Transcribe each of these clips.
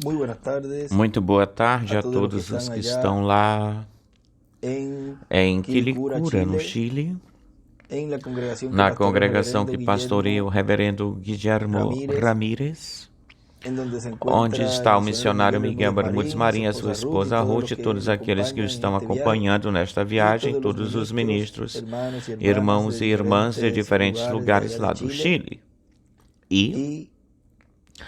Muy buenas tardes Muito boa tarde a a todos los que todos os están que allá estão lá en em Quilicura, Quilicura, no Chile, Chile, en la congregación que na pastorea el congregação reverendo que pastoreia o Guillermo reverendo Guilhermo Ramírez, Ramírez, en donde se onde encuentra el está o misionero missionário Miguel Miguel Bermúdez Bermudes Marín, su Marim, a sua esposa Ruth y esposa todos Ruth los e que todos nos aqueles que o acompañan en estão este viaje acompanhando nesta y viagem, todos los todos os ministros, ministros, hermanos y hermanas de irmãos e irmãs de diferentes diferentes lugares de allá lugares de lá do Chile Chile. E y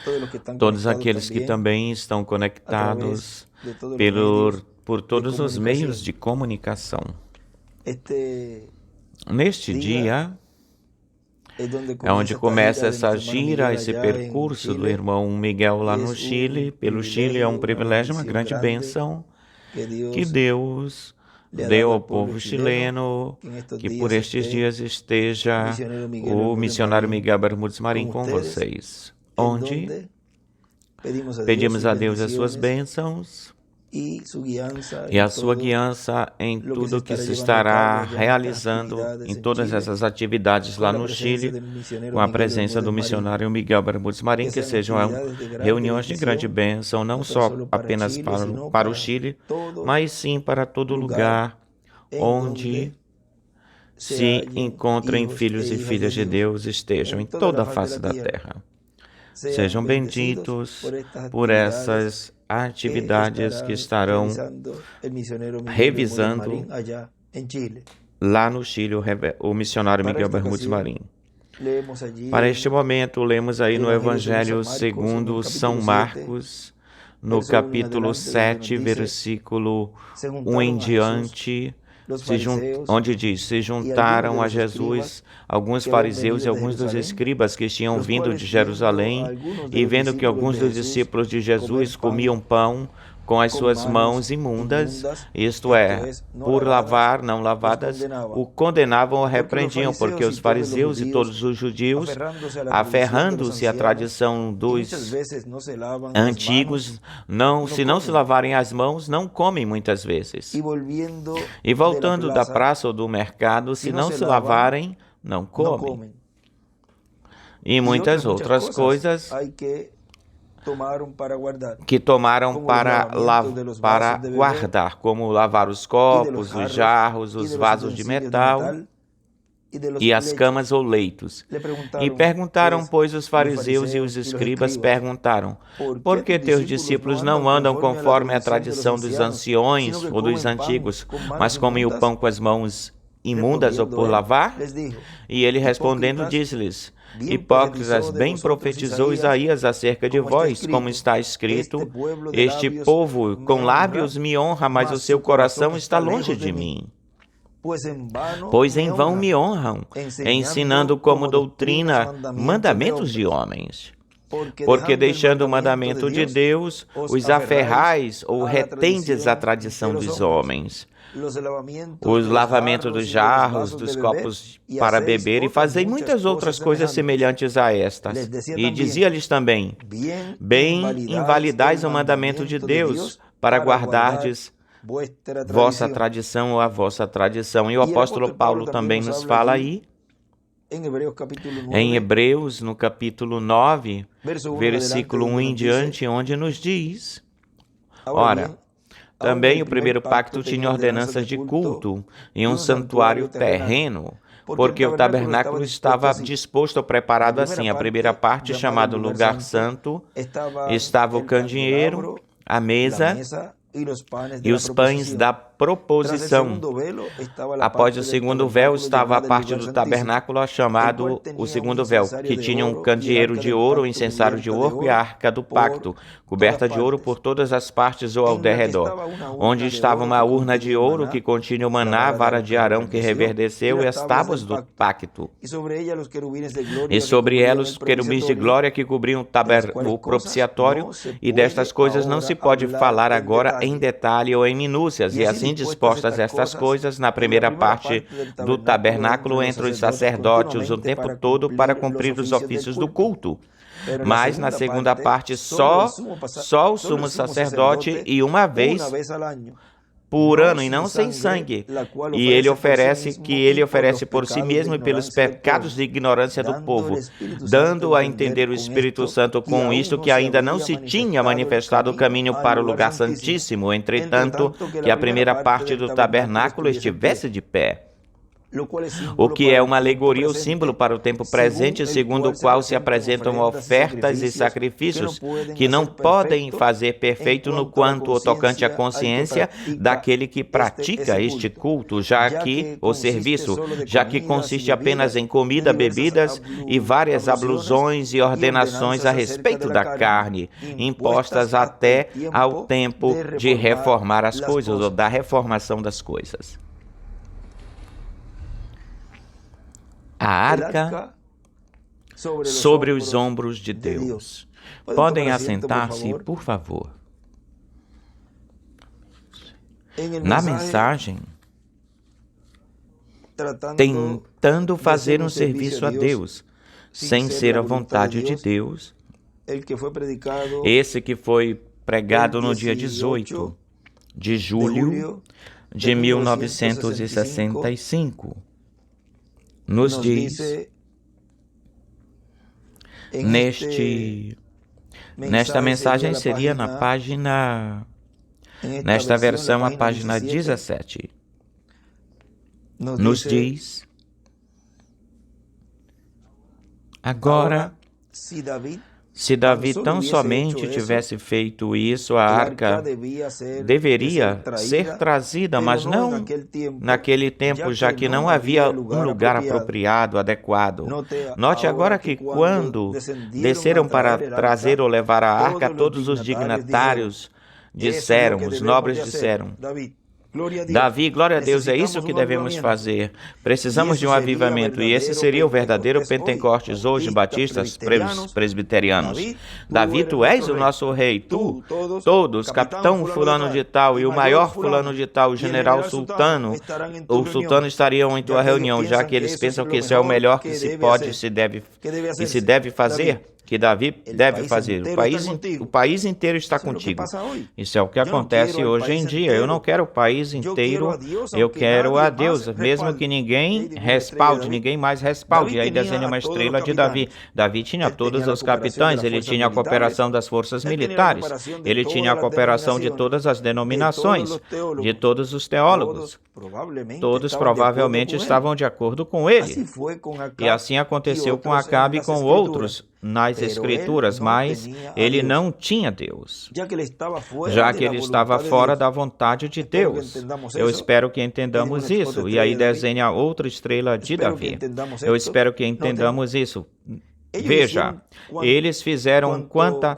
todos los que están todos conectados aqueles que también também estão a través conectados de todos los medios por de todos os meios comunicación. de comunicação. Este Neste día dia es donde é onde comienza esta começa gira de essa nuestro hermano gira, Miguel esse allá en percurso do Chile irmão Miguel y lá no es Chile. un Pelo Chile é um privilegio, una privilégio, uma bendición grande grande bênção que que Dios Deus le ha deu dado ao al pueblo povo chileno, chileno, que en estos que por días estes esté dias el esteja misionero Miguel o Bermúdez missionário Marín Miguel Bermudes Marim con com ustedes, vocês, en onde donde pedimos a Dios pedimos sus a Deus as suas bendiciones bênçãos y su guianza e en a sua todo guiança em lo que se tudo que estará se llevando a cabo estará allá en estas realizando actividades em en todas Chile, essas atividades con lá la no presencia Chile, del com misionero a Miguel presença do Bermúdez Marín, missionário Miguel Bermudes Marim, que que sean sejam actividades de gran reuniões de grande bendición, bênção, não no tan só solo para apenas Chile, sino para o para Chile, todo mas sim para todo lugar lugar en onde donde se se hallen encontrem hijos e filhos e hijas de filhas de Dios Deus estejam en em toda la toda a faz de face la da tierra. terra. Sean Sejam bendecidos benditos por estas por actividades essas que atividades que estarán estarão realizando el misionero Miguel Bermúdez revisando Marín allá en Chile. lá no Chile o missionário Para Miguel esta Bermudes ocasión, Marim. leemos allí Para este momento, lemos aí el no Evangelio según San Evangelho Marcos, en el segundo São capítulo 7, Marcos, no verso 1 en capítulo adelante, donde nos 7, dice, versículo se 1 em juntaron a Jesús diante, los fariseos onde diz: se y algunos de juntaram a los escribas Jesus alguns que habían fariseus e venido de alguns dos Jerusalén, escribas que tinham los vindo cuales de viendo a Jerusalém, algunos de e los vendo que discípulos alguns de dos Jesús discípulos de comer Jesus pan comiam pão com as con suas manos mãos imundas, inmundas, isto é, no por lavadas, lavar, não los lavadas, condenaban. o condenavam ou Porque los repreendiam, porque fariseos y os todos los fariseus e judíos, todos os judeus, aferrándose a la tradición de los aferrando-se à ancianos, tradição y muchas dos veces no se lavan las manos, antigos, se não se comen. lavarem as mãos, não comem muitas vezes. Y volviendo E voltando de la da plaza, praça ou do mercado, se não se lavarem, não no comem. comen. E muitas outras coisas hay que tomaron para guardar, que tomaram como los lavamientos de los para vasos de beber, guardar, como lavar os y de los copos, os jarros, jarros, y os de los vasos de utensilios metal y de los e as lechos. camas ou leitos. Le E perguntaram, pues, pois, os los fariseus e os fariseos y los escribas escribas, perguntaram: por que teus discípulos não andam conforme a tradição dos anciões ou dos antigos, mas comem o pão com as mãos imundas ou por lavar? les dijo, E ele respondendo disse-lhes: hipócritas, bem profetizou Isaías acerca de vós, como está escrito: este povo com lábios me honra, mas o seu coração está longe de mim. Pois em vão me honram, ensinando como doutrina mandamentos de homens. Porque deixando o mandamento de Deus, os aferrais ou retendes a tradição dos homens. Os lavamentos dos jarros, dos copos para beber, e fazei muitas outras coisas semelhantes a estas. E dizia-lhes também: bem invalidais o mandamento de Deus, para guardardes vossa tradição ou a vossa tradição. E o apóstolo Paulo também nos fala aí, em Hebreus, no capítulo 9, versículo 1 em diante, onde nos diz: ora, também o primeiro pacto tinha ordenanças de culto e um santuário terreno, porque o tabernáculo estava disposto ou preparado assim. A primeira parte, chamada Lugar Santo, estava o candeeiro, a mesa e os pães da proposição. Após o segundo véu estava a parte do tabernáculo chamado o segundo véu, que tinha um candeeiro de ouro, um incensário de ouro e a arca do pacto, coberta de ouro por todas as partes ou ao derredor, onde estava uma urna de ouro que continha o maná, a vara de Arão que reverdeceu e as tábuas do pacto. E sobre ela os querubins de glória que cobriam o propiciatório, e destas coisas não se pode falar agora em detalhe ou em minúcias, e assim dispostas estas coisas na primeira parte do tabernáculo entre os sacerdotes o tempo todo para cumprir os ofícios do culto. Mas na segunda parte só o sumo sacerdote e uma vez por ano e não sem sangue. E ele oferece por si mesmo e pelos pecados de ignorância do povo, dando a entender o Espírito Santo com isto que ainda não se tinha manifestado o caminho para o lugar santíssimo, entretanto, que a primeira parte do tabernáculo estivesse de pé. O que é uma alegoria ou símbolo para o tempo presente, segundo o qual se apresentam ofertas e sacrifícios que não podem fazer perfeito no quanto ao tocante à consciência daquele que pratica este culto, o serviço, já que consiste apenas em comida, bebidas e várias ablusões e ordenações a respeito da carne, impostas até ao tempo de reformar as coisas, ou da reformação das coisas. A arca sobre os ombros de Deus. Podem assentar-se, por favor. Na mensagem, tentando fazer um serviço a Deus, sem ser a vontade de Deus, esse que foi pregado no dia 18 de julho de 1965, nos diz, nesta mensagem seria na página, nesta versão, a página 17, nos diz, agora, se Davi tão somente tivesse feito isso, a arca deveria ser trazida, mas não naquele tempo, já que não havia um lugar apropriado, adequado. Note agora que quando desceram para trazer ou levar a arca, todos os dignatários disseram, os nobres disseram, Davi, glória a Deus, é isso que devemos fazer. Precisamos de um avivamento, e esse seria o verdadeiro Pentecostes hoje, batistas, presbiterianos. Davi, tu és o nosso rei, tu, todos, capitão fulano de tal, e o maior fulano de tal, o general sultano, estariam em tua reunião, já que eles pensam que isso é o melhor que se pode e se deve fazer. Que Davi deve fazer. O país inteiro está contigo. Isso é o que acontece hoje em dia. Eu não quero o país inteiro, eu quero a Deus, mesmo que ninguém respalde, ninguém mais respalde. E aí desenha uma estrela de Davi. Davi tinha todos os capitães, ele tinha a cooperação das forças militares, ele tinha a cooperação de todas as denominações, de todos os teólogos. Todos provavelmente estavam de acordo com ele. E assim aconteceu com Acabe e com outros nas Escrituras, mas ele não tinha Deus, já que ele estava fora da vontade de Deus. Eu espero que entendamos isso. E aí desenha outra estrela de Davi. Eu espero que entendamos isso. Veja, eles fizeram quanta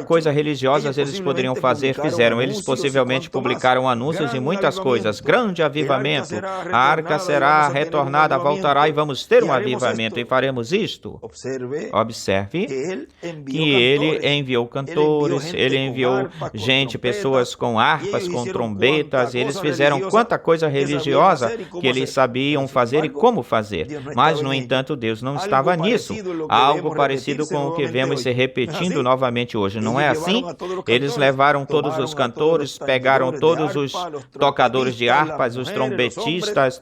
coisa religiosas eles poderiam fazer, fizeram. Eles possivelmente publicaram anúncios e muitas coisas. Grande avivamento, a arca será retornada, voltará e vamos ter um avivamento e faremos isto. Observe que ele enviou cantores, ele enviou gente, pessoas com harpas, com trombetas, eles fizeram quanta coisa religiosa que eles sabiam fazer e como fazer. Mas, no entanto, Deus não estava nisso. Algo parecido com o que vemos se repetindo novamente hoje, não é assim? Eles levaram todos os cantores, pegaram todos os tocadores de harpas, os trompetistas,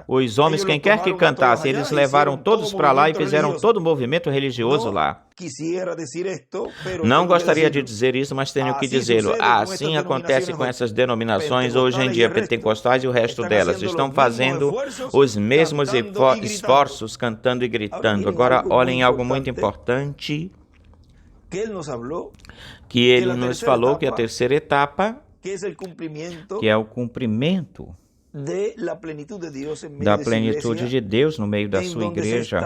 os homens, quem quer que cantasse, eles levaram todos para lá e fizeram todo o movimento religioso lá. Não gostaria de dizer isso, mas tenho que dizê-lo. Assim acontece com essas denominações hoje em dia, pentecostais e o resto delas. Estão fazendo os mesmos esforços, cantando e gritando. Agora, olhem algo muito importante, que ele nos falou, que é a terceira etapa, que é o cumprimento da plenitude de Deus no meio da sua igreja,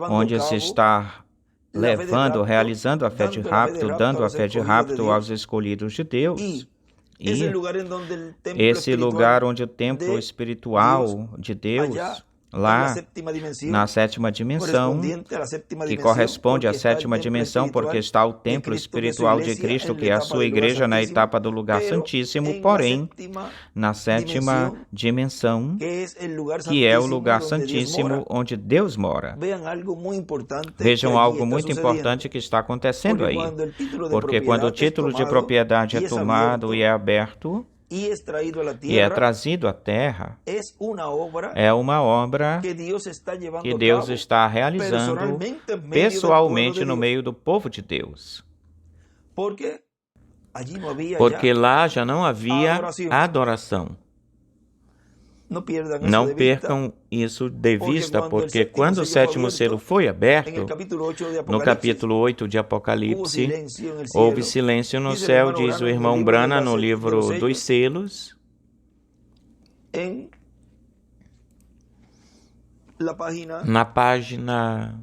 onde se está realizando a fé de rapto, dando a fé de rapto aos escolhidos de Deus. E esse lugar onde o templo espiritual de Deus, lá na sétima dimensão, que corresponde à sétima dimensão, porque está o templo espiritual de Cristo, que é a sua igreja, na etapa do lugar santíssimo, porém, na sétima dimensão, que é o lugar santíssimo onde Deus mora. Vejam algo muito importante que está acontecendo aí, porque quando o título de propriedade é tomado e é aberto, e é trazido à terra, é uma obra que Deus está realizando pessoalmente no meio do povo de Deus. Porque lá já não havia adoração. Não percam isso de vista, porque quando o sétimo selo foi aberto, no capítulo 8 de Apocalipse, houve silêncio no céu, diz o irmão Branham no livro dos selos, na página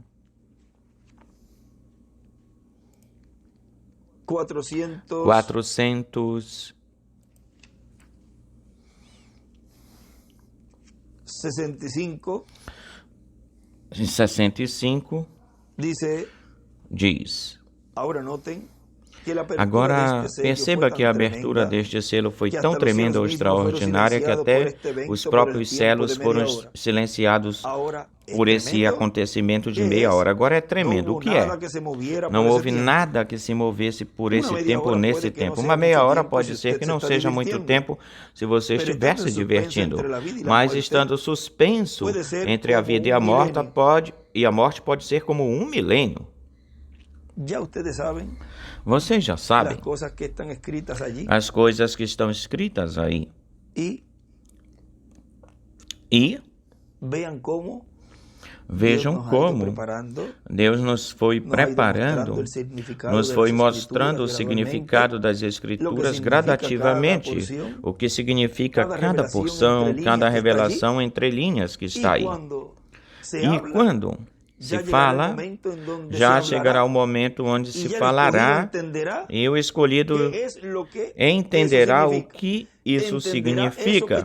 465 diz: Agora, perceba que a abertura deste selo foi tão tremenda ou extraordinária que até os próprios selos foram silenciados por esse acontecimento de meia hora. Agora é tremendo. O que é? Não houve nada que se movesse por esse tempo ou nesse tempo. Uma meia hora pode ser que não seja muito tempo se você estiver se divertindo, mas estando suspenso entre a vida e a morte pode ser como 1 milênio. Vocês já sabem as coisas que estão escritas aí. E vejam como Deus nos foi preparando, nos foi mostrando o significado das Escrituras gradativamente, o que significa cada porção, cada revelação entre linhas que está aí. E quando se fala, já chegará o momento onde se falará e o escolhido entenderá o que isso significa,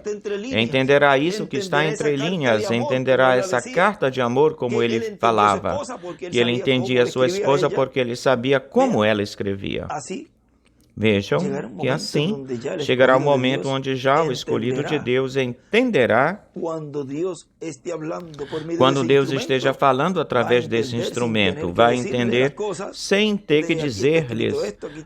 entenderá isso que está entre linhas, entenderá essa carta de amor como ele falava, que ele entendia a sua esposa porque ele sabia como ela escrevia. Vejam que assim chegará o momento onde já o escolhido de Deus entenderá, quando Deus esteja falando através desse instrumento, vai entender sem ter que dizer-lhes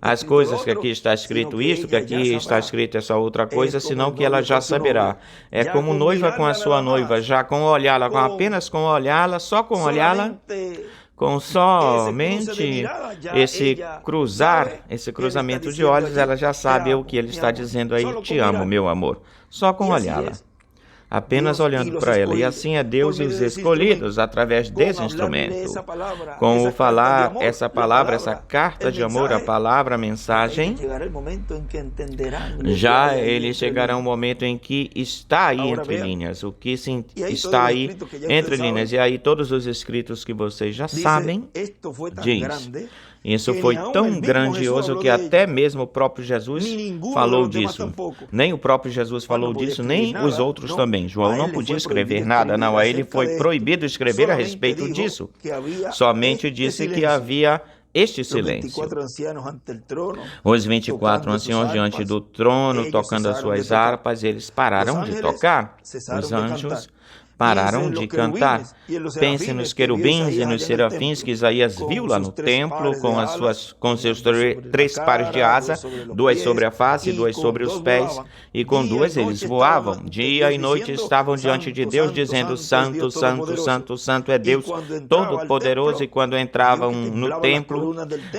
as coisas que aqui está escrito isto, que aqui está escrito essa outra coisa, senão que ela já saberá. É como noiva com a sua noiva, já com olhá-la, apenas com olhá-la, só com olhá-la, com somente esse cruzamento de olhos, ela já sabe o que ele está dizendo aí, te amo, meu amor, só com olhá-la. Apenas olhando para ela. E assim é Deus e os escolhidos através desse instrumento. Com o falar essa palavra, essa carta de amor, a palavra, a mensagem, já ele chegará um momento em que está aí entre linhas. O que está aí entre linhas. E aí todos os escritos que vocês já sabem, diz: isso foi tão grandioso que até mesmo o próprio Jesus falou disso. Nem o próprio Jesus falou disso, nem os outros também. João não podia escrever nada, não. A ele foi proibido escrever a respeito disso. Somente disse que havia este silêncio. Os 24 anciãos diante do trono, tocando as suas harpas, eles pararam de tocar. Os anjos pararam de cantar. Pense nos querubins e nos serafins que Isaías viu lá no templo, com seus 3 pares de asa, 2 sobre a face, 2 sobre os pés, e com 2 eles voavam. Dia e noite estavam diante de Deus, dizendo: Santo, Santo, Santo, Santo é Deus Todo-Poderoso. E quando entravam no templo,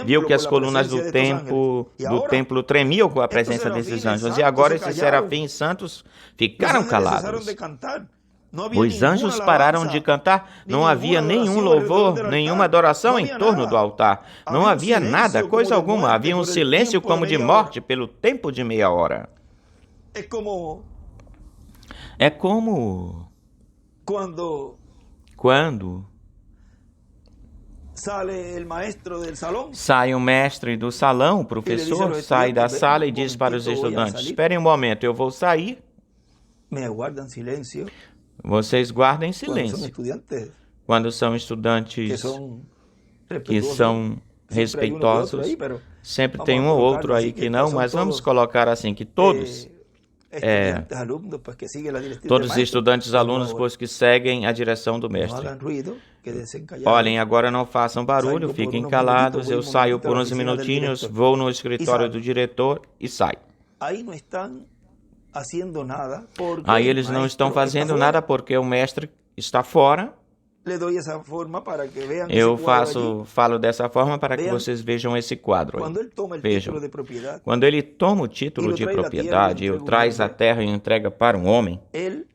viu que as colunas do templo tremiam com a presença desses anjos. E agora esses serafins santos ficaram calados. Os anjos pararam de cantar, não havia nenhum louvor, nenhuma adoração em torno do altar. Não havia nada, coisa alguma. Havia um silêncio como de morte pelo tempo de meia hora. É como quando sai o mestre do salão, o professor sai da sala e diz para os estudantes: esperem um momento, eu vou sair. vocês guardem cuando son silêncio. estudiantes Quando são que estudantes son que respetuosos, são siempre hay uno que otro respeitosos, aí, pero sempre vamos tem a um ou colocarlo outro aí así, que que não, son mas vamos todos colocar assim que todos, estudiantes, alumnos, pues que siguen la directriz del todos os maestro. estudantes Vamos alunos, ahora. pois que seguem a direção do No mestre. hagan ruido, quédense callados. Olhem, agora não façam barulho, Salgo por fiquem unos calados, minutitos, voy eu un saio momentito a por la uns oficina del minutinhos, director. vou no escritório salgo. do diretor e saio. Ahí no están haciendo nada porque Aí el eles não estão maestro está fazendo fuera. nada porque o mestre está fora. Le doy esa forma para que vean ese Eu cuadro allí. falo dessa forma para que Vean, vocês vejam esse quadro aí. Cuando él toma el Vejam. título de propiedad, Quando ele toma o título E lo de traz da propriedade terra e e o entrega traz ao à homem. terra e entrega para um homem, él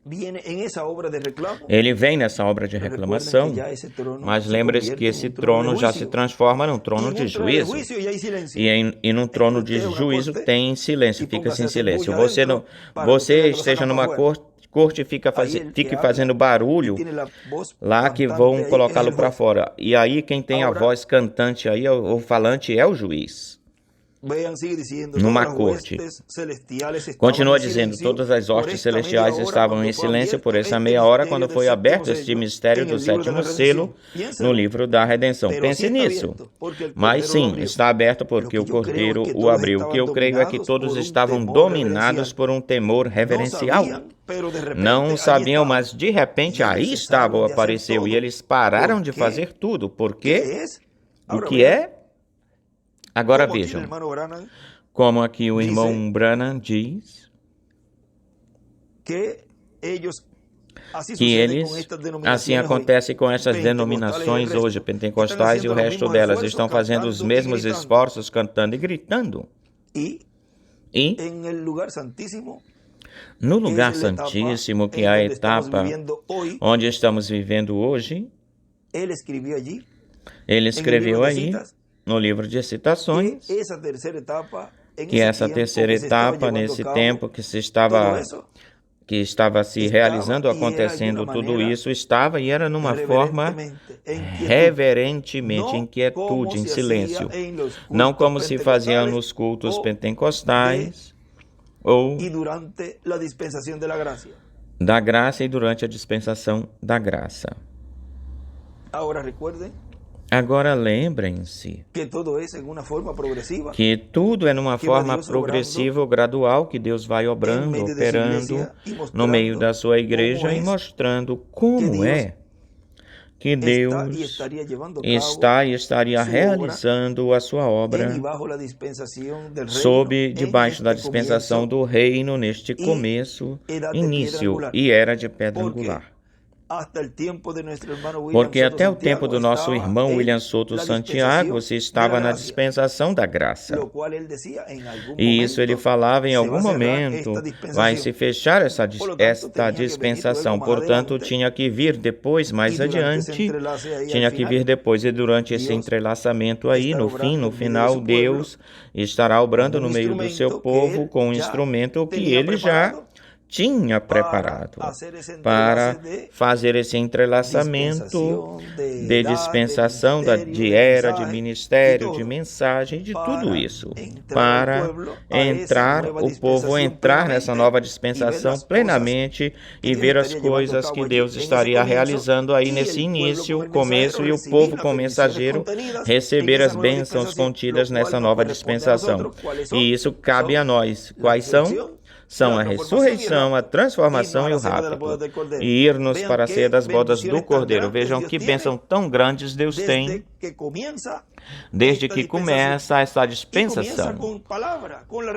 viene en esa obra de reclamo. ele vem nessa obra de Pero reclamação, recuerden que ya ese trono mas se lembre-se convierte que en esse un trono de já se juicio. transforma num Y trono en de un trono de juízo. juicio ya hay silencio. E num trono de Esteja uma juízo corte tem silêncio, e fica-se em póngase a silêncio. bulla Você, dentro para você ustedes lo esteja sacan numa para afuera. corte e fica Aí ele fique que fazendo habla barulho y tiene la voz lá que cantante vão ahí, es colocá-lo el para juez. fora. E aí quem tem a Agora- voz cantante aí, o falante é o juiz. Vean, sigue diciendo, Numa todas las corte. huestes celestiales estaban Continua en dizendo, silencio todas as por hostes esta media celestiais hora estavam cuando em fue silêncio por abierto essa este meia hora misterio quando del foi séptimo aberto este sello mistério en do el libro de sétimo la selo redención. Piénselo. no livro da redenção. Pero Pense sí está nisso. abierto, porque el Mas Cordero lo sim, abrió. está aberto porque Lo o que yo creo Cordeiro es que o todos abriu. O que eu estaban creio é que dominados todos por un estavam temor dominados reverencial. por um temor No reverencial. sabían, pero de repente Não allí sabiam, estaban. mas de repente E aí eles estava, cessaram de hacer apareceu, e todo. eles pararam Por de quê? fazer tudo. Por ¿Qué quê? es? O Ahora que vean, é? Agora como aquí el vejam, hermano Branham como aqui o irmão dice Branham diz que ellos así que sucede eles, con estas assim denominaciones hoy. acontece com essas Pentecostales denominações y el hoje, resto. pentecostais e o Están haciendo los resto mismos delas esfuerzos, estão fazendo os cantando y mesmos gritando. esforços, cantando e gritando. Y E en el lugar santísimo, no que lugar es la etapa santíssimo, que en é a donde estamos etapa viviendo hoy, onde estamos vivendo hoje, él escribió allí ele escreveu libro de aí, citas, no livro de que citações, esa tercera etapa, en que ese essa tiempo terceira que se estaba etapa, llevando nesse a cabo tempo que se todo eso, estava se estava realizando, e era de acontecendo uma tudo maneira isso, estava e era numa forma reverentemente, em quietude, em silêncio. Não como se fazia nos cultos pentecostais ou y durante la dispensación de la gracia. da graça e durante a dispensação da graça. Ahora recuerden Agora lembrem-se que todo es en una forma progresiva. que tudo é numa Que forma Deus progressiva ou gradual, que Deus vai obrando, meio de sua operando igreja e no mostrando meio da sua igreja como e é mostrando como Deus é que está Deus y estaría llevando a cabo está e estaria sua realizando a sua en y obra bajo la dispensación del reino, sob en debaixo da este dispensação comienzo, do reino neste começo, era de pedra início angular. e era de pedra Porque angular. hasta el tiempo de nuestro hermano William Porque Soto até o Santiago tempo do nosso estaba irmão en William Soto la Santiago dispensación se de estava la na gracia, dispensação da graça. lo cual él decía en algún E isso ele momento falava em se algum va a cerrar momento esta dispensación. vai se fechar essa Por lo tanto, esta tenía que venir dispensação. luego más Portanto, adelante, tinha que vir depois, mais y durante ese adiante, entrelace ahí tinha al que final, vir depois e durante esse Deus entrelaçamento aí, estará no obrando fim, no no meio do final, seu Deus estará obrando com no meio do seu instrumento que povo ele com um já instrumento que tinha ele já preparado tinha preparado hacer ese para entrelace de fazer esse entrelaçamento de dispensação de era, de ministério, de mensagem, de tudo isso, para entrar o povo entrar nessa nova dispensação plenamente e ver as coisas que Deus estaria realizando aí nesse início, começo, e o povo com mensageiro receber as bênçãos contidas nessa nova dispensação. E isso cabe a nós. Quais são? São a ressurreição, a transformação e o rapto, e ir-nos para a ceia das bodas do Cordeiro. Vejam que bênção tão grandes Deus tem desde que começa essa dispensação.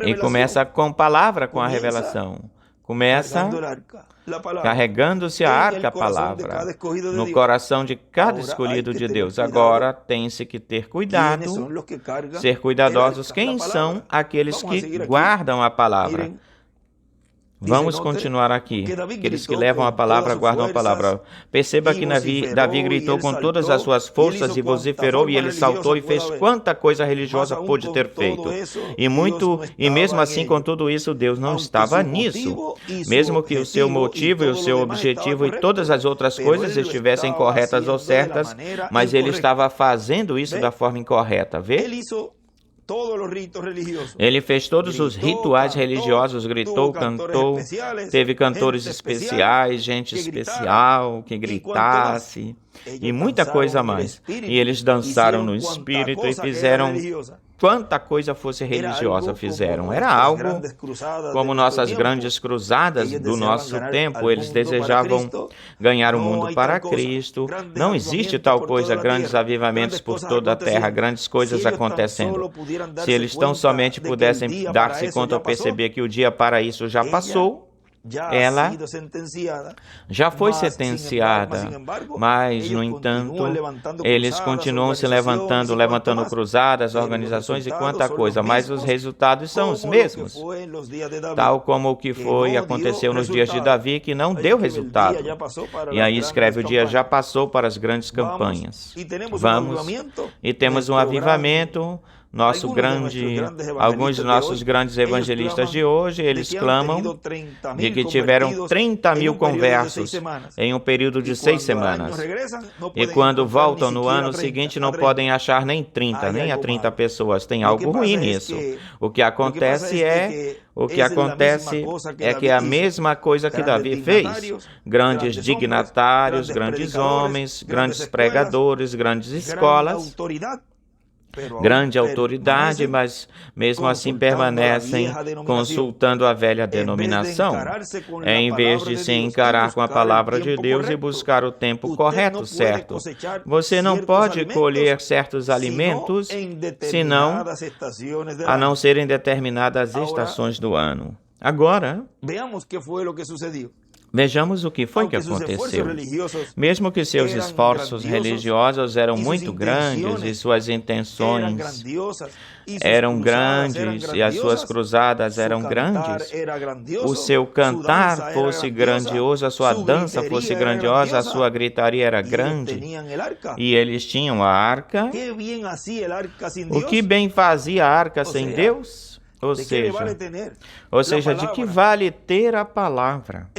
E começa com palavra, com a revelação. Começa carregando-se a arca, a palavra, no coração de cada escolhido de Deus. Agora tem-se que ter cuidado, ser cuidadosos. Quem são aqueles que guardam a palavra? Vamos continuar aqui. Aqueles que levam a palavra, guardam a palavra. Perceba que Davi gritou com todas as suas forças e vociferou, e ele saltou e fez quanta coisa religiosa pôde ter feito. E mesmo assim, com tudo isso, Deus não estava nisso. Mesmo que o seu motivo e o seu objetivo e todas as outras coisas estivessem corretas ou certas, mas ele estava fazendo isso da forma incorreta. Vê? Ele fez todos os rituais religiosos, gritou, cantou, teve cantores especiais, gente especial que gritasse e muita coisa mais. E eles dançaram no espírito e fizeram quanta coisa fosse religiosa fizeram. Era algo como nossas grandes cruzadas do nosso tempo. Eles desejavam ganhar o mundo para Cristo. Não existe tal coisa, grandes avivamentos por toda a terra, grandes coisas acontecendo. Se eles tão somente pudessem dar-se conta ou perceber que o dia para isso já passou, ela já foi sentenciada, mas, no entanto, eles continuam se levantando cruzadas, organizações e quanta coisa, mas os resultados são os mesmos, tal como o que aconteceu nos dias de Davi, que não deu resultado. E aí escreve: o dia já passou para as grandes campanhas. Vamos, e temos um avivamento. Alguns de nossos grandes evangelistas de hoje, eles clamam de que tiveram 30 mil conversos em um período de 6 semanas. E quando voltam no ano seguinte, não podem achar nem 30, nem a 30 pessoas. Tem algo ruim nisso. O que acontece é que é a mesma coisa que Davi fez. Grandes dignatários, grandes homens, grandes pregadores, grandes escolas, grande autoridade, mas mesmo assim permanecem consultando a velha denominação, em vez de se encarar com a palavra de Deus e buscar o tempo correto, certo. Você não pode colher certos alimentos a não ser em determinadas estações do ano. Agora, vejamos o que foi que aconteceu. Mesmo que seus esforços religiosos eram muito grandes e suas intenções eram grandes e as suas cruzadas eram grandes, o seu cantar fosse grandioso, a sua dança fosse grandiosa, a sua gritaria era grande, e eles tinham a arca. O que bem fazia a arca sem Deus? Ou seja, de que vale ter a palavra?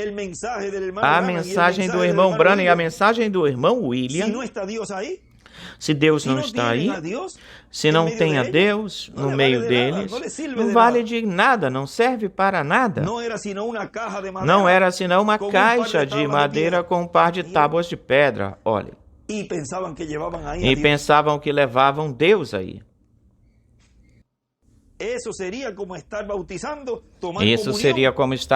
A mensagem do irmão Branham e a mensagem do irmão William, se Deus não está aí, se não tem a Deus no meio deles, não vale de nada, não serve para nada. Não era senão uma caixa de madeira com um par de tábuas de pedra, olha. E pensavam que levavam Deus aí. Isso seria como estar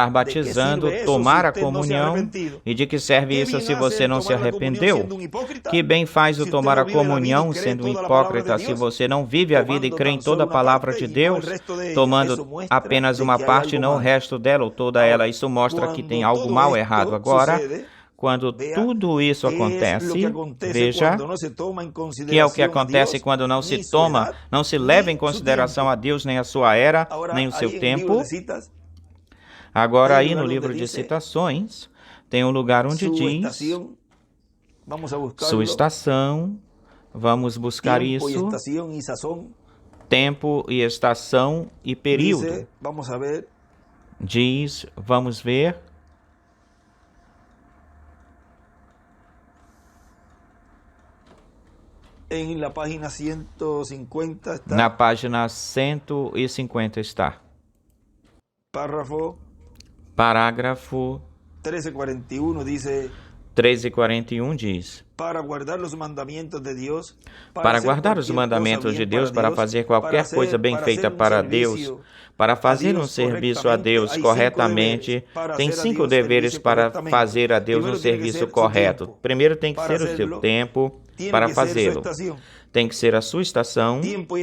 batizando, tomar a comunhão. E de que serve isso se você não se arrependeu? Que bem faz o tomar a comunhão sendo um hipócrita se você não vive a vida e crê em toda a palavra de Deus, tomando apenas uma parte e não o resto dela ou toda ela. Isso mostra que tem algo mal errado. Agora, quando tudo isso acontece, veja que é o que acontece quando não se leva em consideração a Deus, nem a sua era, nem o seu tempo. Agora, aí no livro de citações, tem um lugar onde diz sua estação, vamos buscar isso, tempo e estação e período. Diz, vamos ver. Na página 150 está. Parágrafo 1341 diz: para guardar os mandamentos de Deus, para fazer qualquer coisa bem feita para Deus, para fazer um serviço a Deus corretamente, tem 5 deveres para fazer a Deus um serviço correto. Primeiro tem que ser o seu tempo para fazê-lo. Tem que ser a sua estação, tempo e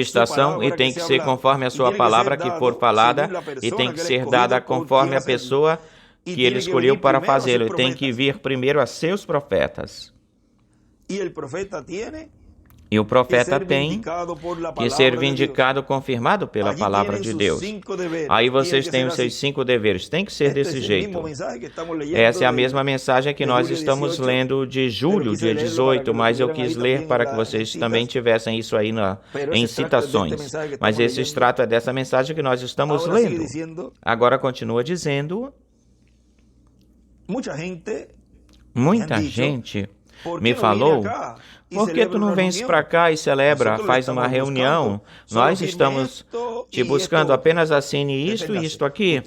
estação, e tem que ser conforme a sua palavra que for falada, e tem que ser dada conforme a pessoa que ele escolheu para fazê-lo, e tem que vir primeiro a seus profetas. E o profeta tem que ser vindicado, confirmado pela palavra de Deus. Aí vocês têm os seus 5 deveres. Tem que ser desse jeito. Essa é a mesma mensagem que nós estamos lendo de julho, dia 18, mas eu quis ler para que vocês também tivessem isso aí em citações. Mas esse extrato é dessa mensagem que nós estamos lendo. Agora continua dizendo: muita gente me falou, Por que tu não vens para cá e celebra, faz uma reunião? Nós estamos te buscando, apenas assine isto e isto aqui.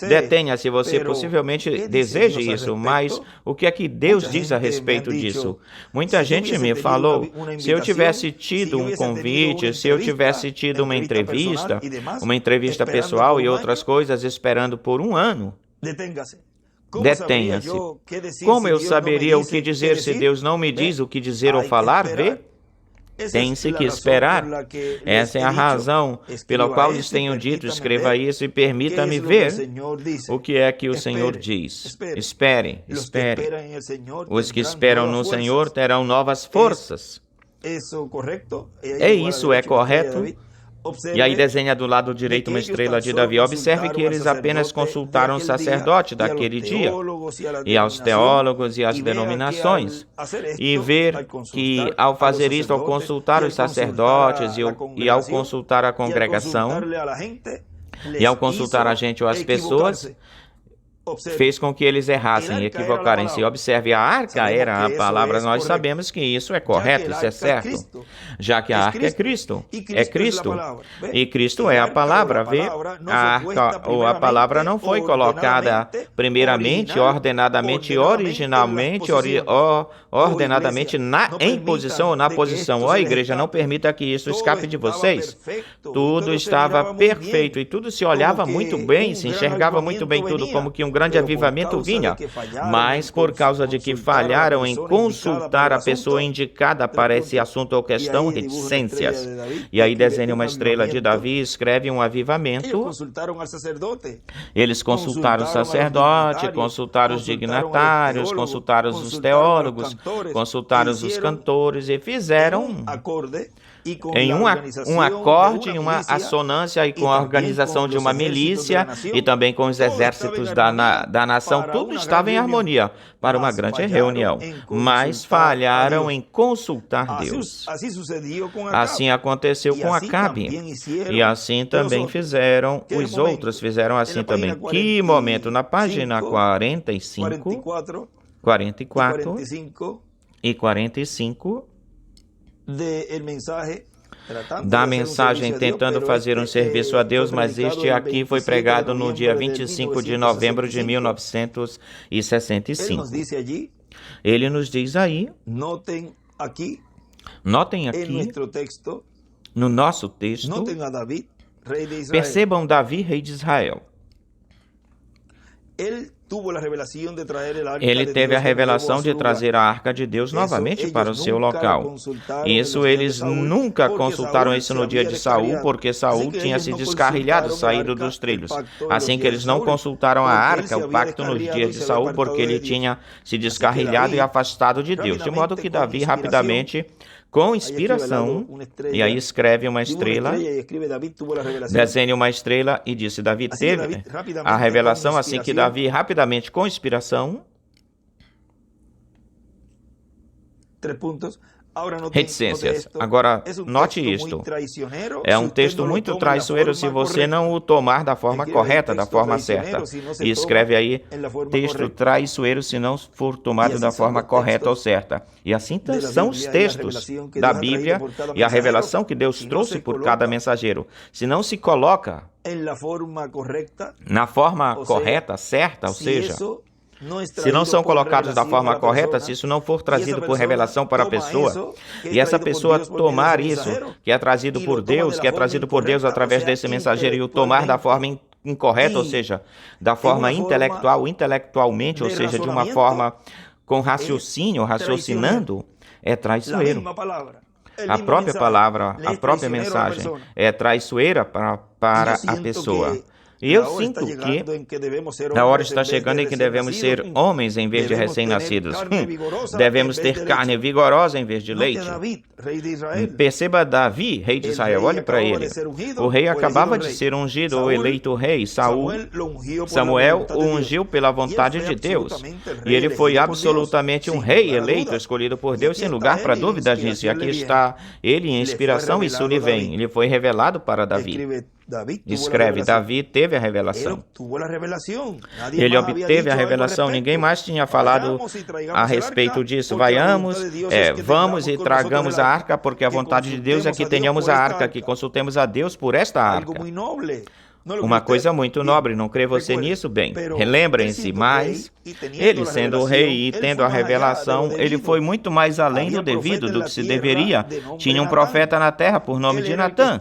Detenha-se, você possivelmente deseja isso, mas o que é que Deus diz a respeito disso? Muita gente me falou, se eu tivesse tido um convite, se eu tivesse tido uma entrevista pessoal e outras coisas esperando por um ano, detenha-se. Como eu saberia o que dizer se Deus não me diz o que dizer ou falar? Vê? Tem-se que esperar. Essa é a razão pela qual lhes tenho dito, escreva isso e permita-me ver o que é que o Senhor diz. Espere, espere. Os que esperam no Senhor terão novas forças. Isso é correto? E aí desenha do lado direito uma estrela de Davi. Observe que eles apenas consultaram o sacerdote daquele dia, e aos teólogos e às denominações, e ver que ao fazer isto, ao consultar os sacerdotes e ao consultar a congregação, e ao consultar a gente ou as pessoas, fez com que eles errassem e equivocarem-se. Observe, a arca era a palavra. Nós sabemos que isso é correto, isso é certo, já que a arca é Cristo. É Cristo. E Cristo é a palavra. Vê, a arca ou a palavra não foi colocada primeiramente, ordenadamente, originalmente, ordenadamente em posição ou na posição. Ó, igreja, não permita que isso escape de vocês. Tudo estava perfeito e tudo se olhava muito bem, se enxergava muito bem tudo, como que um grande avivamento vinha, mas por causa de que falharam em consultar a pessoa indicada para esse assunto ou questão, reticências. E aí desenha uma estrela de Davi e escreve um avivamento. Eles consultaram o sacerdote, consultaram os dignatários, consultaram os teólogos, consultaram os cantores e fizeram em um acorde, em uma assonância e com a organização de uma milícia e também com os exércitos da nação, tudo estava em harmonia para uma grande reunião, mas falharam em consultar Deus. Assim aconteceu com Acabe, e assim também fizeram os outros, fizeram assim também. Que momento? Na página 44 e 45, da mensagem tentando fazer um serviço a Deus, mas este aqui foi pregado no dia 25 de novembro de 1965. Ele nos diz aí, notem aqui, no nosso texto, percebam Davi, rei de Israel. Ele teve a revelação de trazer a arca de Deus novamente para o seu local. Isso eles nunca consultaram isso no dia de Saul, porque Saul tinha se descarrilhado, saído dos trilhos. Assim que eles não consultaram a arca, o pacto nos dias de Saul, porque ele tinha se descarrilhado e afastado de Deus. De modo que Davi rapidamente, com inspiração, e aí escreve uma estrela, desenha uma estrela e disse, Davi teve a revelação, assim que Davi rapidamente, com inspiração, reticências. Agora, note isto. É um texto muito traiçoeiro se você não o tomar da forma correta, da forma certa. E escreve aí, texto traiçoeiro se não for tomado da forma correta ou certa. E assim são os textos da Bíblia e a revelação que Deus trouxe por cada mensageiro. Se não se coloca na forma correta, certa, ou seja, se não são colocados da forma correta, se isso não for trazido por revelação para a pessoa, e essa pessoa tomar isso, que é trazido por Deus, através desse mensageiro, e o tomar da forma incorreta, ou seja, da forma intelectualmente, ou seja, de uma forma com raciocínio, raciocinando, é traiçoeiro. A própria palavra, a própria mensagem é traiçoeira para a pessoa. E eu sinto que a hora está chegando em que devemos ser homens em vez de recém-nascidos. Devemos ter carne vigorosa em vez de leite. Perceba Davi, rei de Israel, olhe para ele. O rei acabava de ser ungido, ou eleito rei. Samuel o ungiu pela vontade de Deus. E ele foi absolutamente um rei eleito, escolhido por Deus, sem lugar para dúvidas nisso. E aqui está ele em inspiração, isso lhe vem. Ele foi revelado para Davi. Escreve, Davi teve a revelação. Ele obteve a revelação, ninguém mais tinha falado a respeito disso. Vamos e tragamos a arca, porque a vontade de Deus é que tenhamos a arca, que consultemos a Deus por esta arca. Uma coisa muito nobre, não crê você nisso? Bem, relembrem-se, mas ele sendo o rei e tendo a revelação, ele foi muito mais além do devido, do que se deveria. Tinha um profeta na terra por nome de Natã.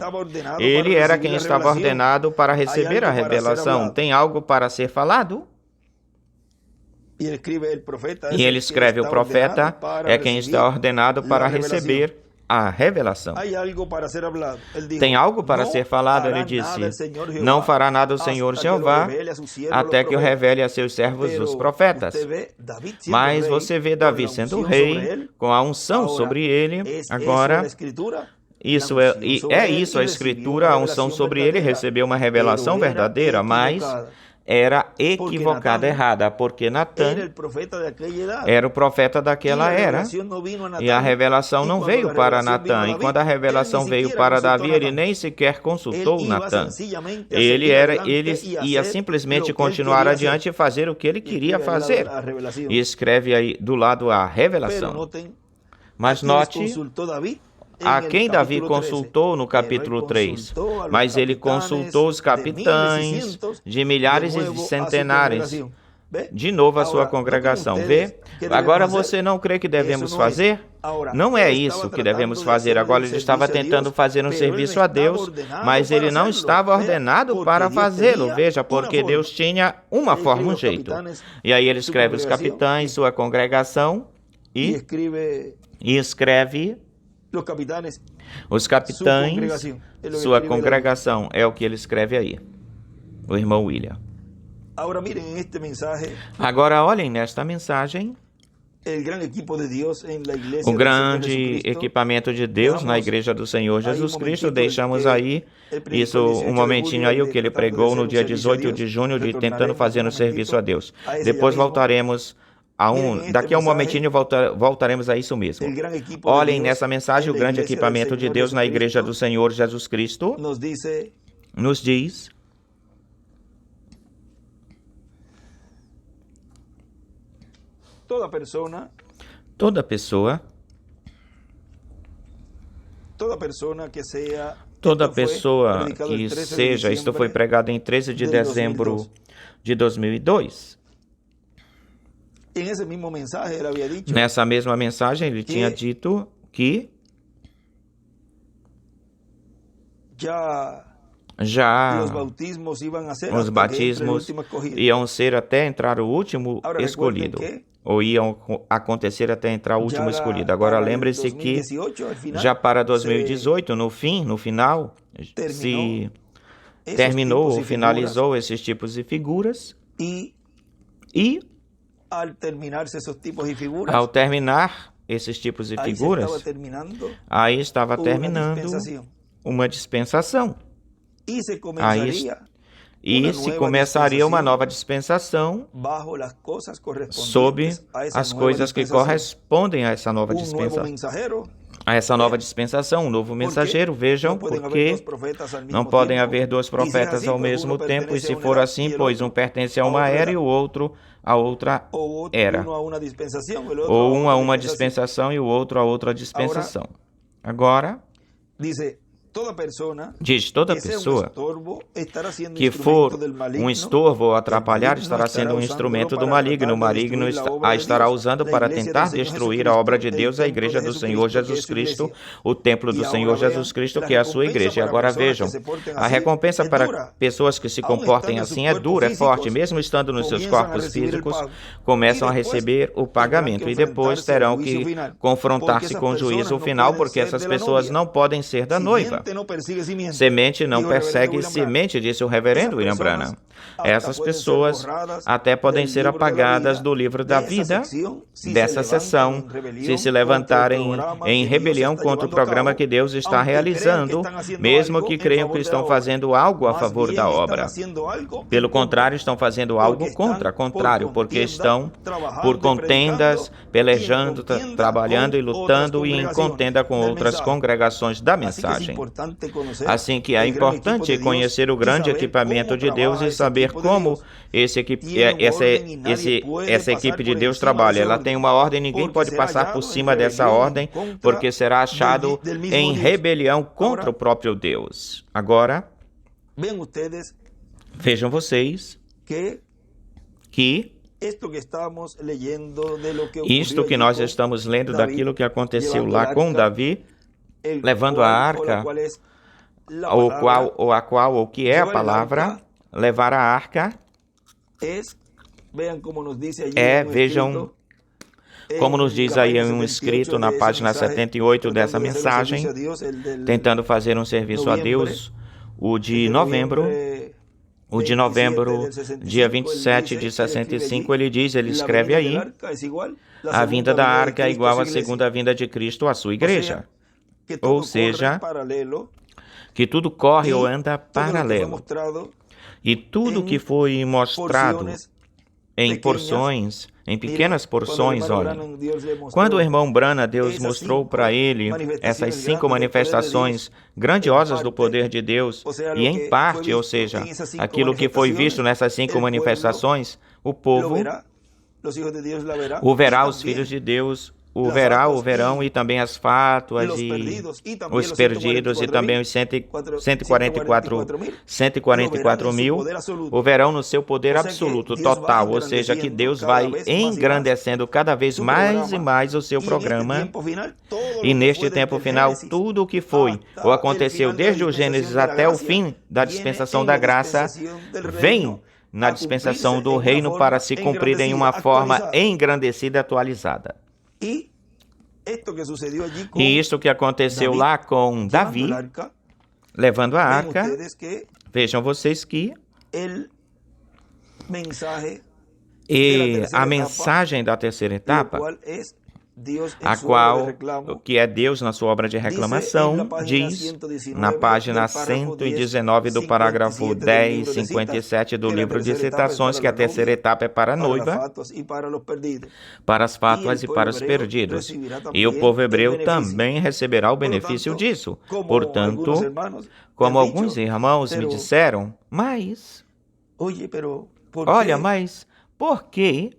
Ele era quem estava ordenado para receber a revelação. Tem algo para ser falado? E ele escreve, o profeta é quem está ordenado para receber a revelação. Tem algo para ser falado, ele disse, não fará nada o Senhor Jeová até que o revele a seus servos os profetas. Mas você vê Davi sendo rei, com a unção sobre ele. Agora, isso é a Escritura, a unção sobre ele recebeu uma revelação verdadeira, mas era equivocada, errada, porque Natã era o profeta daquela era, e a revelação não veio para Natã, e quando a revelação veio para Davi, ele nem sequer consultou Natã. Ele ia simplesmente continuar adiante e fazer o que ele queria fazer. E escreve aí do lado a revelação. Mas note a quem Davi consultou no capítulo 3, mas ele consultou os capitães de milhares e de centenares, de novo a sua congregação. Vê? Agora você não crê que devemos fazer? Não é isso que devemos fazer. Agora ele estava tentando fazer um serviço a Deus, mas ele não estava ordenado para fazê-lo. Veja, porque Deus tinha uma forma, um jeito. E aí ele escreve os capitães, sua congregação, e escreve os capitães, sua congregação, é o que ele escreve aí, o irmão William. Agora olhem nesta mensagem, o grande equipamento de Deus na Igreja do Senhor Jesus Cristo. Deixamos aí, um momentinho aí, o que ele pregou no dia 18 de junho, de tentando fazer um serviço a Deus. Depois voltaremos daqui a um momentinho voltaremos a isso mesmo. Olhem nessa mensagem, o grande equipamento de Deus na Igreja do Senhor Jesus Cristo nos diz: toda pessoa que seja, isto foi pregado em 13 de dezembro de 2002. Nessa mesma mensagem, ele tinha dito que já os batismos iam ser até entrar o último escolhido, ou iam acontecer até entrar o último escolhido. Agora lembre-se que já para 2018, no final, se terminou ou finalizou esses tipos de figuras, e ao terminar esses tipos de figuras, aí estava terminando uma dispensação. E se começaria uma nova dispensação sob as coisas que correspondem a essa nova dispensação. Um novo mensageiro, vejam, porque não podem haver dois profetas ao mesmo tempo, e se for assim, pois um pertence a uma era e o outro a outra era, ou um a uma dispensação e o outro a outra dispensação. Agora, diz, toda pessoa que for um estorvo ou atrapalhar estará sendo um instrumento do maligno. O maligno a estará usando para tentar destruir a obra de Deus, a Igreja do Senhor Jesus Cristo, o templo do Senhor Jesus Cristo, que é a sua igreja. E agora vejam, a recompensa para pessoas que se comportem assim é dura, é forte. Mesmo estando nos seus corpos físicos, começam a receber o pagamento, e depois terão que confrontar-se com o juízo final, porque essas pessoas não podem ser da noiva. Semente não persegue semente, disse o reverendo William Branham. essas pessoas até podem ser apagadas do livro da vida dessa sessão, se levantarem em rebelião contra o programa que Deus está realizando, mesmo que creiam que estão fazendo algo a favor da obra. Pelo contrário, estão fazendo algo contrário, porque estão por contendas, pelejando, trabalhando e lutando e em contenda com outras congregações da mensagem. Assim que é importante conhecer o grande equipamento de Deus e saber como essa equipe de Deus trabalha. Ela tem uma ordem, ninguém pode passar por cima dessa ordem, porque será achado em rebelião contra o próprio Deus. Agora, vejam vocês que isto que nós estamos lendo daquilo que aconteceu lá com Davi, levando a arca, o que é a palavra, levar a arca, vejam como nos diz aí um escrito na página 78 dessa mensagem, tentando fazer um serviço a Deus, o de novembro, dia 27 de 65, ele escreve aí, a vinda da arca é igual à segunda vinda de Cristo à sua igreja. Ou seja, que tudo corre ou anda paralelo. E tudo que foi mostrado em porções, em pequenas porções, olha. Quando o irmão Branham, Deus mostrou para ele essas 5 manifestações grandiosas do poder de Deus, e em parte, ou seja, aquilo que foi visto nessas 5 manifestações, o povo o verá, os filhos de Deus o verão, e também as fátuas e os perdidos e também os 144 mil o verão no seu poder absoluto, total, ou seja, que Deus vai engrandecendo cada vez mais e mais o seu programa, e neste tempo final, tudo o que foi ou aconteceu desde o Gênesis até o fim da dispensação da graça, vem na dispensação do reino para se cumprir em uma forma engrandecida e atualizada. E isto que aconteceu lá com Davi, levando a arca, vejam vocês que a mensagem da terceira etapa, a qual, que é Deus na sua obra de reclamação, diz na página 119 do parágrafo 10:57 do livro de citações que a terceira etapa é para a noiva, para as fátuas e para os perdidos. E o povo hebreu também receberá o benefício disso. Portanto, como alguns irmãos me disseram, mas por que?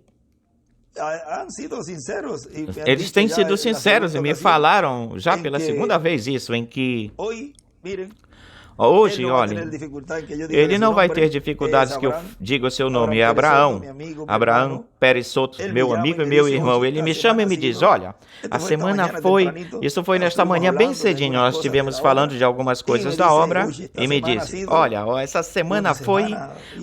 Eles têm sido sinceros e me falaram já pela segunda vez isso, em que hoje, olha, ele não vai ter dificuldades que eu diga o seu nome, é Abraão Pérez Soto, meu amigo e meu irmão. Ele me chama e me diz, olha, a semana isso foi nesta manhã bem cedinho, nós estivemos falando de algumas coisas da obra, e me disse, olha, essa semana foi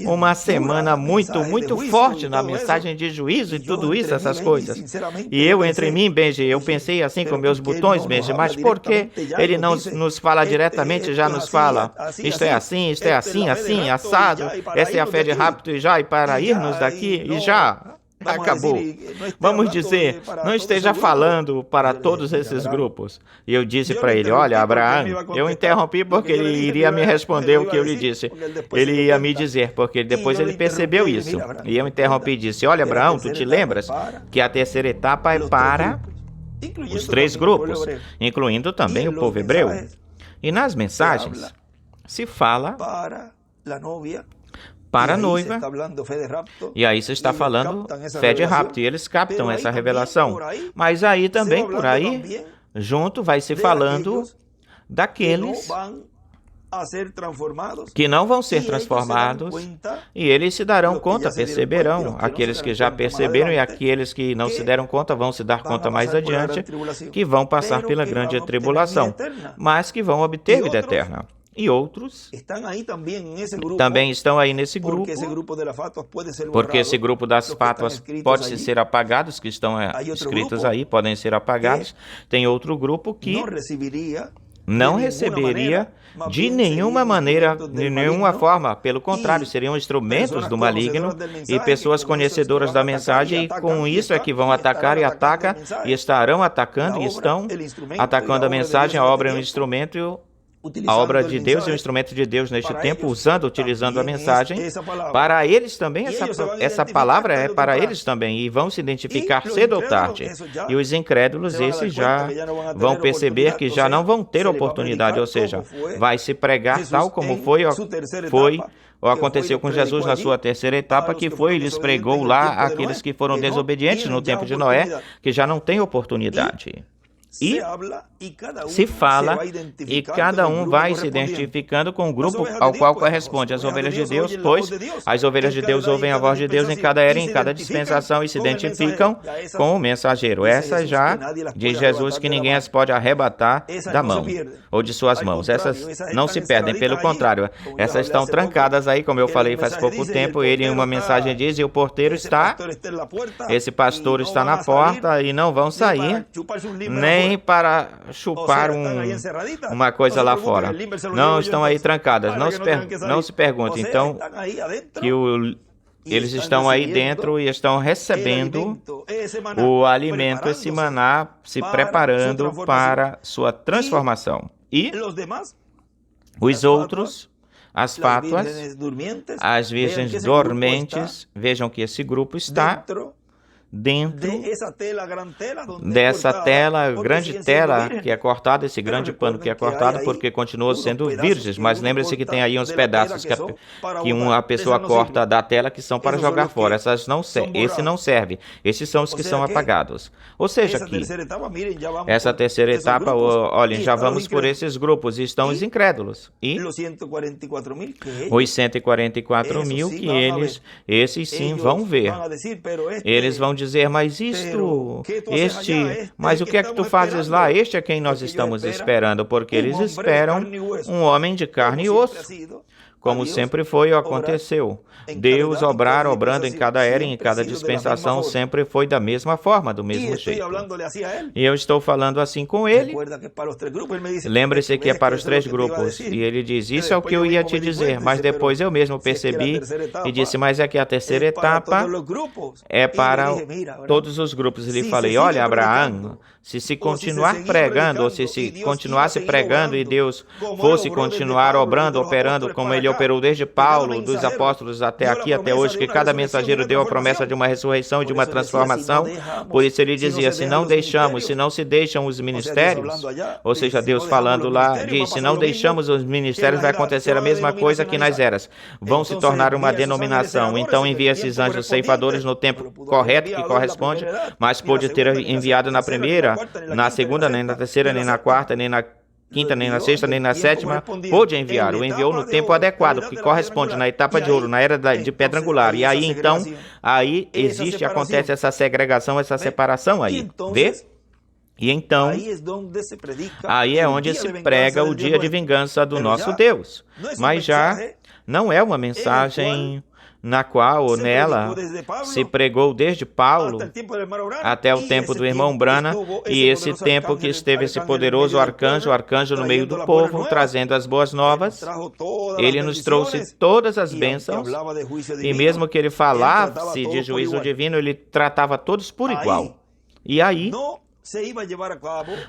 uma semana muito forte na mensagem de juízo e tudo isso, essas coisas. E eu, entre mim, Benji, eu pensei assim com meus botões, Benji, mas por que ele não nos fala diretamente, já nos fala, isto é assim, assado, essa é a fé de rápido e já, e para irmos daqui, e já acabou. Vamos dizer, não esteja falando para todos esses grupos. E eu disse para ele, olha, Abraão, eu interrompi porque ele iria me responder o que eu lhe disse. Ele ia me dizer, porque depois ele percebeu isso. E eu interrompi e disse, olha, Abraão, tu te lembras que a terceira etapa é para os 3 grupos, incluindo também o povo hebreu. E nas mensagens se fala para a noiva, e aí se está falando fé de rapto, e eles captam essa revelação. Mas aí também, por aí, junto vai se falando daqueles que não vão ser transformados, e eles se darão conta, perceberão, aqueles que já perceberam e aqueles que não se deram conta vão se dar conta mais adiante, que vão passar pela grande tribulação, mas que vão obter vida eterna. E outros também estão aí nesse grupo, porque esse grupo das fátuas pode ser apagado, os que estão escritos aí podem ser apagados. Tem outro grupo que não receberia de nenhuma maneira, de nenhuma forma. Pelo contrário, seriam instrumentos do maligno e pessoas conhecedoras da mensagem, e com isso é que vão atacar e atacam, e estarão atacando e estão atacando a mensagem. A obra é um instrumento, a obra de Deus é um instrumento de Deus neste tempo, utilizando a mensagem. Para eles também, essa palavra é para eles também, e vão se identificar cedo ou tarde. E os incrédulos, esses já vão perceber que já não vão ter oportunidade, ou seja, vai se pregar tal como foi ou aconteceu com Jesus na sua terceira etapa, que foi, ele pregou lá aqueles que foram desobedientes no tempo de Noé, que já não tem oportunidade. E se fala, e cada um vai se identificando com o grupo ao qual corresponde. As ovelhas de Deus, pois as ovelhas de Deus ouvem a voz de Deus em cada era e em cada dispensação, e se identificam com o mensageiro. Essas já, diz Jesus, que ninguém as pode arrebatar da mão ou de suas mãos. Essas não se perdem, pelo contrário, essas estão trancadas aí, como eu falei faz pouco tempo. Ele em uma mensagem diz, e o porteiro está, esse pastor está na porta, e não vão sair, nem para chupar uma coisa lá fora. Não estão aí trancadas. Não se pergunte, então, que eles estão aí dentro e estão recebendo o alimento, esse maná, se preparando para sua transformação. E os outros, as fátuas, as virgens dormentes, vejam que esse grupo está dentro dessa tela, grande tela que é cortada, esse grande pano que é cortado, porque continuam sendo virgens. Mas lembre-se que tem aí uns pedaços que uma pessoa corta da tela, que são para jogar fora. Esse não serve. Esses são os que são apagados. Ou seja, que essa terceira etapa, olhem, já vamos por esses grupos, e estão os incrédulos. E os 144 mil, que esses sim vão ver. Eles vão dizer, mas mas o que é que tu fazes lá? Este é quem nós estamos esperando, porque eles esperam um homem de carne e osso, como sempre foi ou aconteceu. Deus obrando em cada era e em cada dispensação, sempre foi da mesma forma, do mesmo jeito. E eu estou falando assim com ele. Lembre-se que é para os 3 grupos. E ele diz, isso é o que eu ia te dizer, mas depois eu mesmo percebi e disse, mas é que a terceira etapa é para todos os grupos. E lhe falei, olha, Abraão, se continuar pregando, ou se continuasse pregando e Deus fosse continuar operando como ele operou desde Paulo, dos apóstolos até aqui, até hoje, que cada mensageiro deu a promessa de uma ressurreição e de uma transformação. Por isso ele dizia, se não se deixam os ministérios, ou seja, Deus falando lá, diz, se não deixamos os ministérios, vai acontecer a mesma coisa que nas eras. Vão se tornar uma denominação. Então envia esses anjos ceifadores no tempo correto, que corresponde, mas pôde ter enviado na primeira, na segunda, nem na terceira, nem na quarta, nem na quinta, nem na sexta, nem na sétima, pôde enviar. O enviou no tempo adequado, que corresponde na etapa de ouro, na era de pedra angular. E aí, então, acontece essa segregação, essa separação aí. Vê? E então, aí é onde se prega o dia de vingança do nosso Deus. Mas já não é uma mensagem na qual ou nela se pregou desde Paulo até o tempo do irmão Branham, e esse tempo que esteve esse poderoso arcanjo no meio do povo, trazendo as boas novas. Ele nos trouxe todas as bênçãos, e mesmo que ele falasse de juízo divino, ele tratava todos por igual. E aí,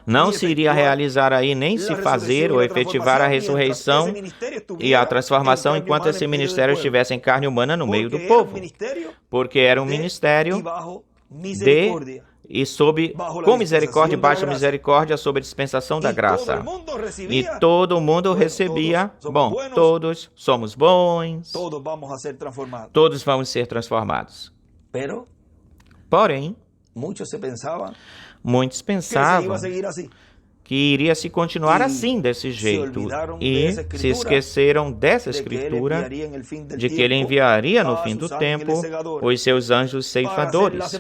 não se iria realizar aí, nem se fazer ou efetivar a ressurreição e a transformação enquanto esse ministério estivesse em carne humana no meio do povo, porque era um ministério com misericórdia, baixa misericórdia, sob a dispensação da graça. E todo mundo recebia, todos somos bons, todos vamos ser transformados. Porém, muitos pensavam que iria se continuar assim, desse jeito, e se esqueceram dessa escritura, de que ele enviaria no fim do tempo os seus anjos ceifadores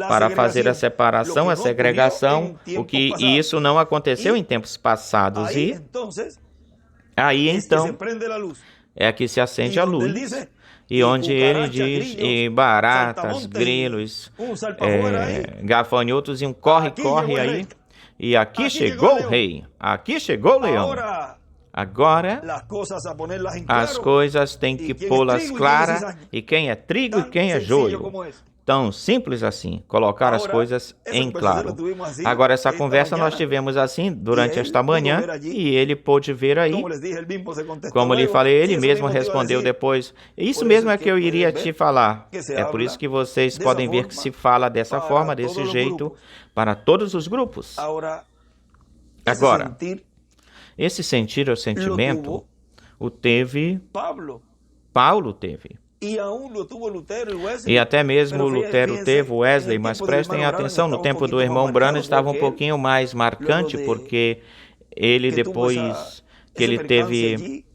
para fazer a separação, a segregação, e isso não aconteceu em tempos passados. E aí então é que se acende a luz. E onde ele diz, e baratas, grilos, gafanhotos, e um corre aí. E aqui chegou o rei. Aqui chegou o leão. Agora, as coisas têm que pô-las claras. E quem é trigo e quem é joio. Tão simples assim, colocar as coisas em claro. Agora, essa conversa nós tivemos assim durante esta manhã e ele pôde ver aí. Como lhe falei, ele mesmo respondeu depois. Isso mesmo é que eu iria te falar. É por isso que vocês podem ver que se fala dessa forma, desse jeito, para todos os grupos. Agora, esse sentir ou sentimento o teve Paulo teve. E até mesmo Lutero teve, Wesley, mas prestem atenção, no tempo do irmão Branham estava um pouquinho mais marcante, porque ele depois que ele teve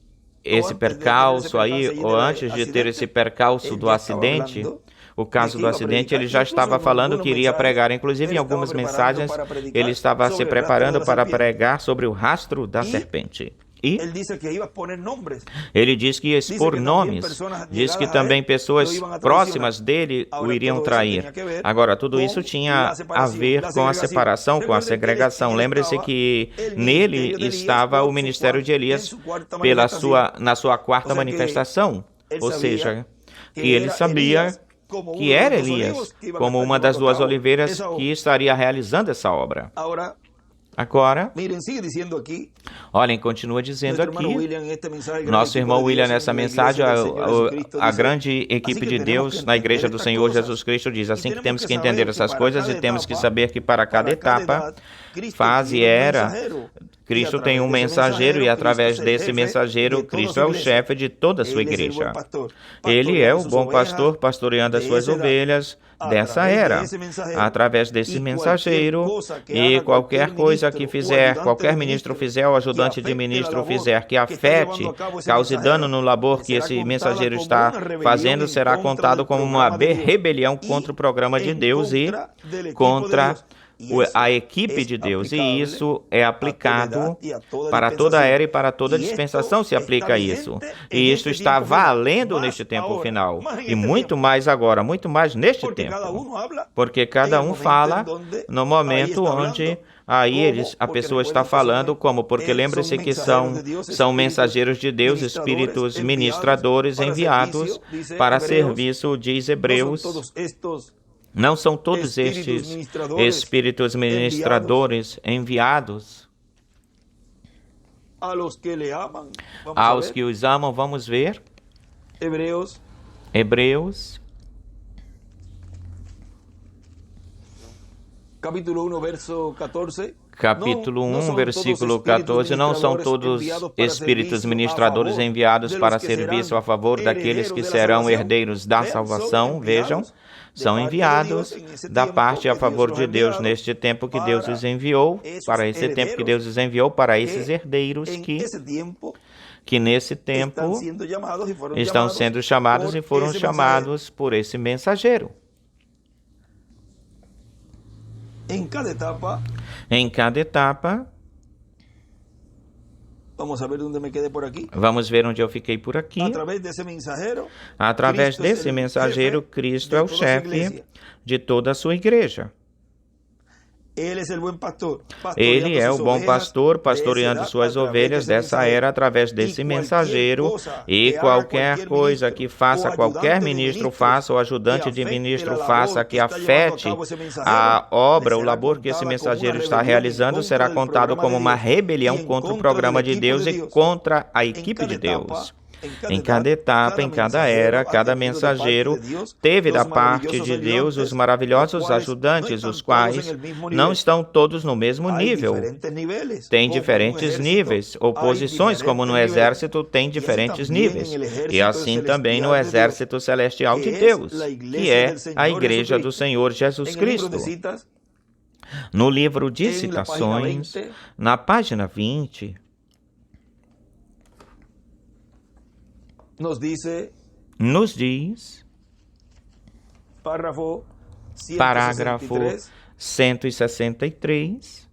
esse percalço aí, ou antes de ter esse percalço do acidente, o caso do acidente, ele já estava falando que iria pregar, inclusive em algumas mensagens, ele estava se preparando para pregar sobre o rastro da serpente. E ele diz que ia expor nomes, diz que também pessoas próximas dele o iriam trair. Agora, tudo isso tinha a ver com a separação, com a segregação. Lembre-se que nele estava o ministério de Elias na sua quarta manifestação, ou seja, que ele sabia que era Elias, como uma das duas oliveiras que estaria realizando essa obra. Agora, olhem, continua dizendo aqui, nosso irmão William nessa mensagem, a grande equipe de Deus na Igreja do Senhor Jesus Cristo diz assim que temos que entender essas coisas e temos que saber que para cada etapa, fase e era, Cristo tem um mensageiro e através desse mensageiro, Cristo é o chefe de toda a sua igreja. Ele é o bom pastor pastoreando as suas ovelhas dessa era. Através desse mensageiro e qualquer coisa que fizer, qualquer ministro fizer ou ajudante de ministro fizer que afete, cause dano no labor que esse mensageiro está fazendo, será contado como uma rebelião contra o programa de Deus e contra a equipe de Deus, e isso é aplicado para toda a era e para toda dispensação se aplica isso. E isso está valendo neste tempo final, e muito mais agora, muito mais neste tempo, porque cada um fala no momento onde a pessoa está falando como, porque lembre-se que são mensageiros de Deus, espíritos ministradores enviados para serviço, diz Hebreus. Não são todos estes espíritos ministradores enviados aos que os amam. Vamos ver. Hebreus. Capítulo 1, verso 14. Capítulo 1, versículo 14. Não são todos espíritos ministradores enviados para serviço a favor daqueles que serão herdeiros da salvação. Vejam, são enviados da parte a favor de Deus neste tempo que Deus os enviou, para esse tempo que Deus os enviou, para esses herdeiros que nesse tempo estão sendo chamados e foram chamados por esse mensageiro. Em cada etapa, vamos ver onde eu fiquei por aqui. Através desse mensageiro, Cristo é o chefe de toda a sua igreja. Ele é o bom pastor, pastoreando suas ovelhas dessa era através desse mensageiro, e qualquer coisa que faça, qualquer ministro faça, ou ajudante de ministro faça, que afete a obra, o labor que esse mensageiro está realizando, será contado como uma rebelião contra o programa de Deus e contra a equipe de Deus. Em cada etapa, em cada era, cada mensageiro teve da parte de Deus os maravilhosos ajudantes, os quais não estão todos no mesmo nível. Tem diferentes níveis, ou posições, como no exército tem diferentes níveis. E assim também no exército celestial de Deus, que é a Igreja do Senhor Jesus Cristo. No livro de citações, na página 20, nos diz, parágrafo 163,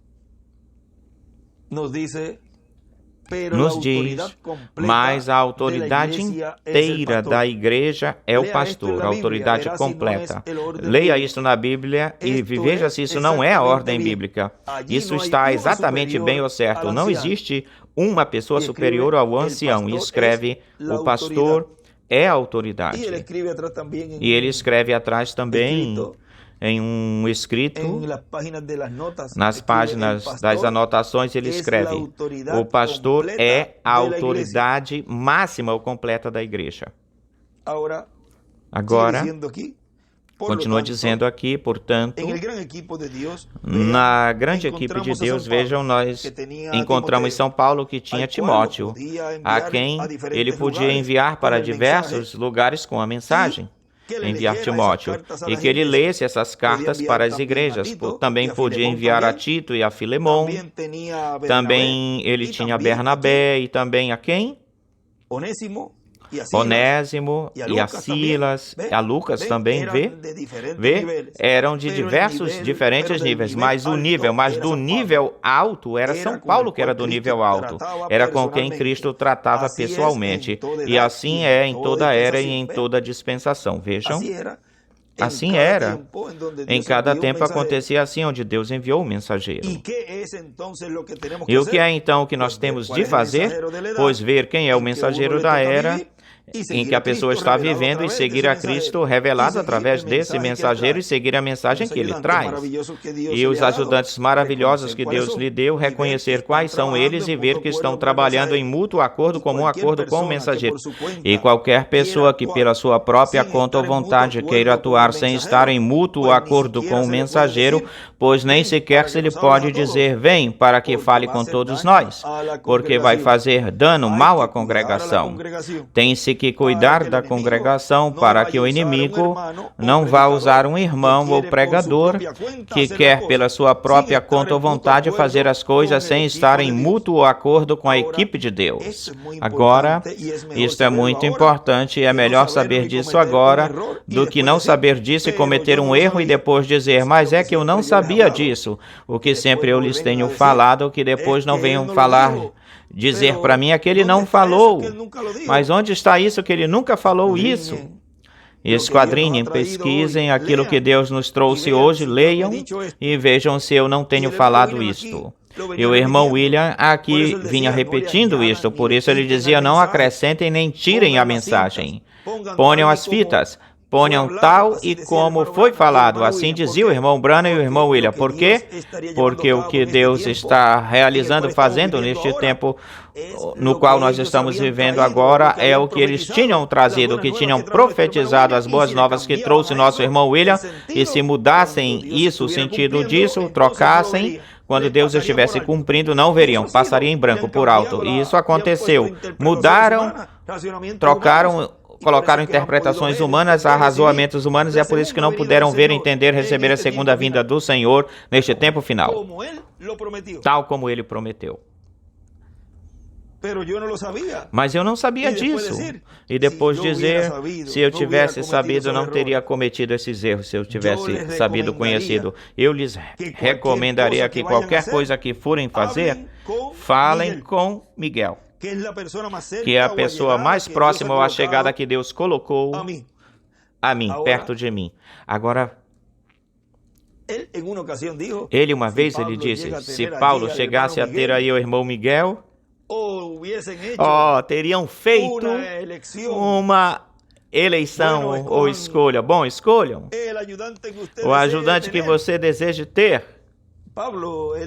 nos diz, mas a autoridade inteira da igreja é o pastor, a autoridade completa. Leia isso na Bíblia e veja se isso não é a ordem bíblica. Isso está exatamente bem ou certo. Não existe uma pessoa superior ao ancião. E escreve, o pastor é a autoridade. E ele escreve atrás também, em um escrito, nas páginas das anotações, ele escreve: o pastor é a autoridade máxima ou completa da igreja. Agora, continua dizendo aqui, portanto, na grande equipe de Deus, vejam, nós encontramos São Paulo que tinha Timóteo, a quem ele podia enviar para diversos lugares com a mensagem. Enviar Timóteo, e que ele lesse essas cartas para as igrejas. Também podia enviar a Tito e a Filemon, também ele tinha Bernabé, e também a quem? Onésimo e a Silas, a Lucas também, eram de diferentes níveis, mas do nível alto era São Paulo que era do nível alto, era com quem Cristo tratava pessoalmente, e assim é em toda era e em toda dispensação, vejam. Assim era. Em cada tempo acontecia assim, onde Deus enviou o mensageiro. E o que é então o que nós temos de fazer? Pois ver quem é o mensageiro da era em que a pessoa está vivendo e seguir a Cristo revelado através desse mensageiro e seguir a mensagem que ele traz. E os ajudantes maravilhosos que Deus lhe deu, reconhecer quais são eles e ver que estão trabalhando em mútuo acordo, comum acordo com o mensageiro. E qualquer pessoa que pela sua própria conta ou vontade queira atuar sem estar em mútuo acordo com o mensageiro, pois nem sequer se lhe pode dizer: vem para que fale com todos nós, porque vai fazer dano, mal à congregação. Tem-se que cuidar da congregação para que o inimigo não vá usar um irmão ou pregador que quer pela sua própria conta ou vontade fazer as coisas sem estar em mútuo acordo com a equipe de Deus. Agora, isto é muito importante e é melhor saber disso agora do que não saber disso e cometer um erro e depois dizer: mas é que eu não sabia disso. O que sempre eu lhes tenho falado, que depois não venham dizer para mim é que ele não falou. Mas onde está isso que ele nunca falou isso? Esquadrinhem, pesquisem aquilo que Deus nos trouxe hoje, leiam e vejam se eu não tenho falado isto. E o irmão William aqui vinha repetindo isto, por isso ele dizia: não acrescentem nem tirem a mensagem. Ponham as fitas. Ponham tal e como foi falado. Assim dizia o irmão Branham e o irmão William. Por quê? Porque o que Deus está realizando, fazendo neste tempo no qual nós estamos vivendo agora, é o que eles tinham trazido, o que tinham profetizado, as boas novas que trouxe nosso irmão William, e se mudassem isso, o sentido disso, trocassem, quando Deus estivesse cumprindo, não veriam, passaria em branco por alto. E isso aconteceu. Mudaram, trocaram, colocaram interpretações humanas, arrazoamentos humanos, e é por isso que não puderam ver, entender, receber a segunda vinda do Senhor neste tempo final, tal como Ele prometeu. Mas eu não sabia disso. E depois dizer: se eu tivesse sabido, não teria cometido esses erros. Se eu tivesse sabido, conhecido, eu lhes recomendaria que qualquer coisa que forem fazer, falem com Miguel, que é a pessoa mais próxima ou a chegada que Deus colocou a mim, perto de mim. Agora, ele uma vez ele disse: se Paulo chegasse a ter aí o irmão Miguel, teriam feito uma eleição ou escolha. Bom, escolham o ajudante que você deseja ter.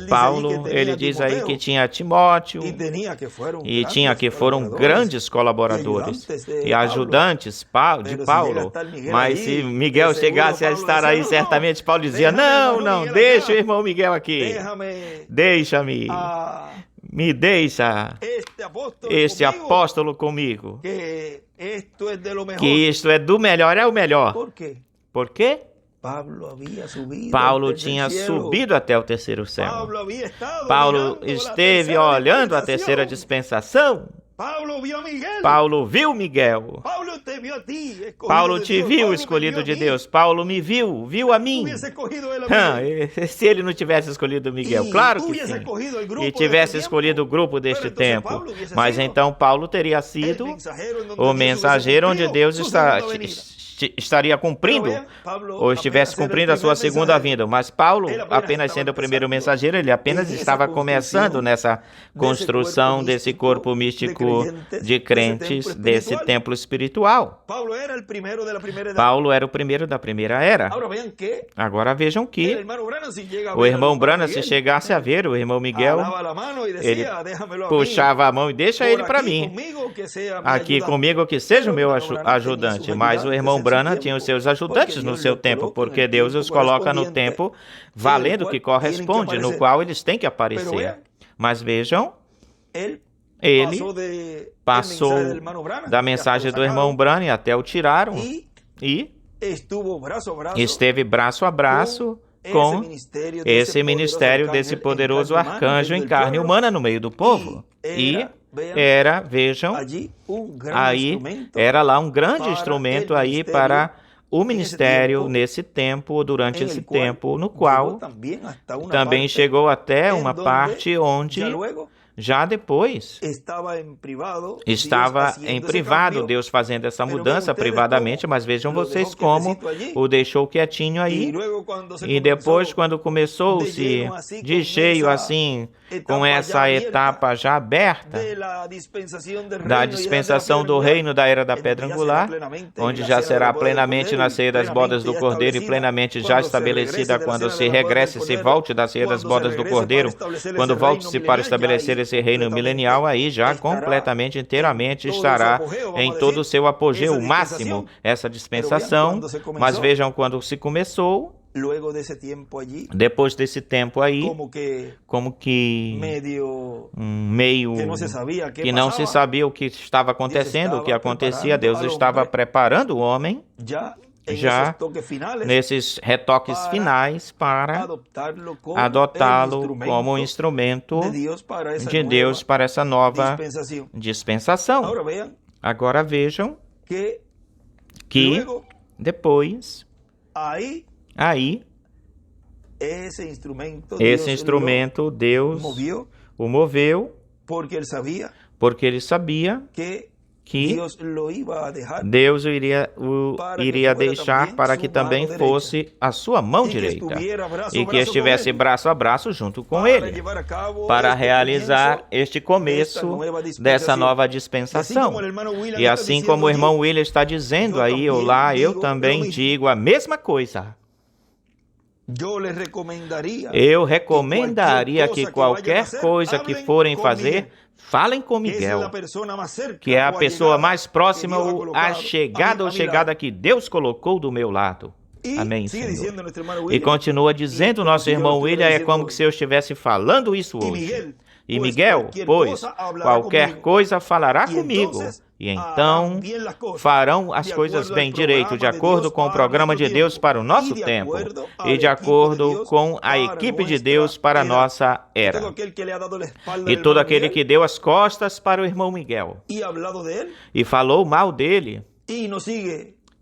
Paulo, ele diz aí que tinha Timóteo e tinha que foram grandes colaboradores e ajudantes de Paulo, mas se Miguel chegasse a estar aí, certamente Paulo dizia: não, deixa o irmão Miguel aqui, deixa-me, me deixa este apóstolo comigo, que isto é do melhor, é o melhor. Por quê? Paulo tinha subido até o terceiro céu. Paulo esteve olhando a terceira dispensação Paulo viu Miguel. Paulo te viu, escolhido de Deus. Paulo me viu, viu a mim. Se ele não tivesse escolhido Miguel, claro que sim. E tivesse escolhido o grupo deste tempo. Mas então Paulo teria sido o mensageiro onde Deus estaria cumprindo, ou estivesse cumprindo a sua segunda vinda. Mas Paulo, apenas sendo o primeiro mensageiro, ele apenas estava começando nessa construção desse corpo místico de crentes, desse templo espiritual. Paulo era o primeiro da primeira era. Agora vejam que o irmão Branham, se chegasse a ver o irmão Miguel, ele puxava a mão e deixa ele para mim. Aqui comigo que seja o meu ajudante. Mas o irmão Branham tinha os seus ajudantes no seu tempo, porque Deus os coloca no tempo valendo que corresponde, no qual eles têm que aparecer. Mas vejam, ele passou da mensagem do irmão Branham até o tiraram e esteve braço a braço com esse ministério desse poderoso arcanjo em carne humana no meio do povo. E era, vejam, aí era lá um grande instrumento aí para o ministério nesse tempo, durante esse tempo, no qual também chegou até uma parte onde já depois estava em privado, Deus fazendo essa mudança privadamente, mas vejam vocês como o deixou quietinho aí. E depois, quando começou-se de cheio assim, com essa etapa já aberta da dispensação do reino da era da pedra angular, onde já será plenamente na ceia das bodas do Cordeiro e plenamente já estabelecida quando se regresse, se volte da ceia das bodas do Cordeiro, quando volte-se para estabelecer esse reino milenial, aí já completamente, inteiramente estará em todo o seu apogeu máximo essa dispensação. Mas vejam quando se começou. Depois desse tempo aí, como que meio que não se sabia o que estava acontecendo, o que acontecia, Deus estava preparando o homem já nesses retoques finais para adotá-lo como instrumento de Deus para essa nova dispensação. Agora vejam que depois aí, esse instrumento Deus o moveu, porque ele sabia que Deus o iria deixar para que também fosse a sua mão direita e que estivesse braço a braço junto com ele para realizar este começo dessa nova dispensação. E assim como o irmão William está dizendo aí ou lá, eu também digo a mesma coisa. Eu recomendaria que qualquer coisa que forem fazer, falem com Miguel, que é a pessoa mais próxima ou achegada ou chegada que Deus colocou do meu lado. Amém, Senhor. E continua dizendo o nosso irmão William, é como se eu estivesse falando isso hoje. E Miguel, pois, qualquer coisa falará comigo. E então farão as coisas bem direito, de acordo com o programa de Deus para o nosso tempo e de acordo com a equipe de Deus para a nossa era. E todo aquele que deu as costas para o irmão Miguel e falou mal dele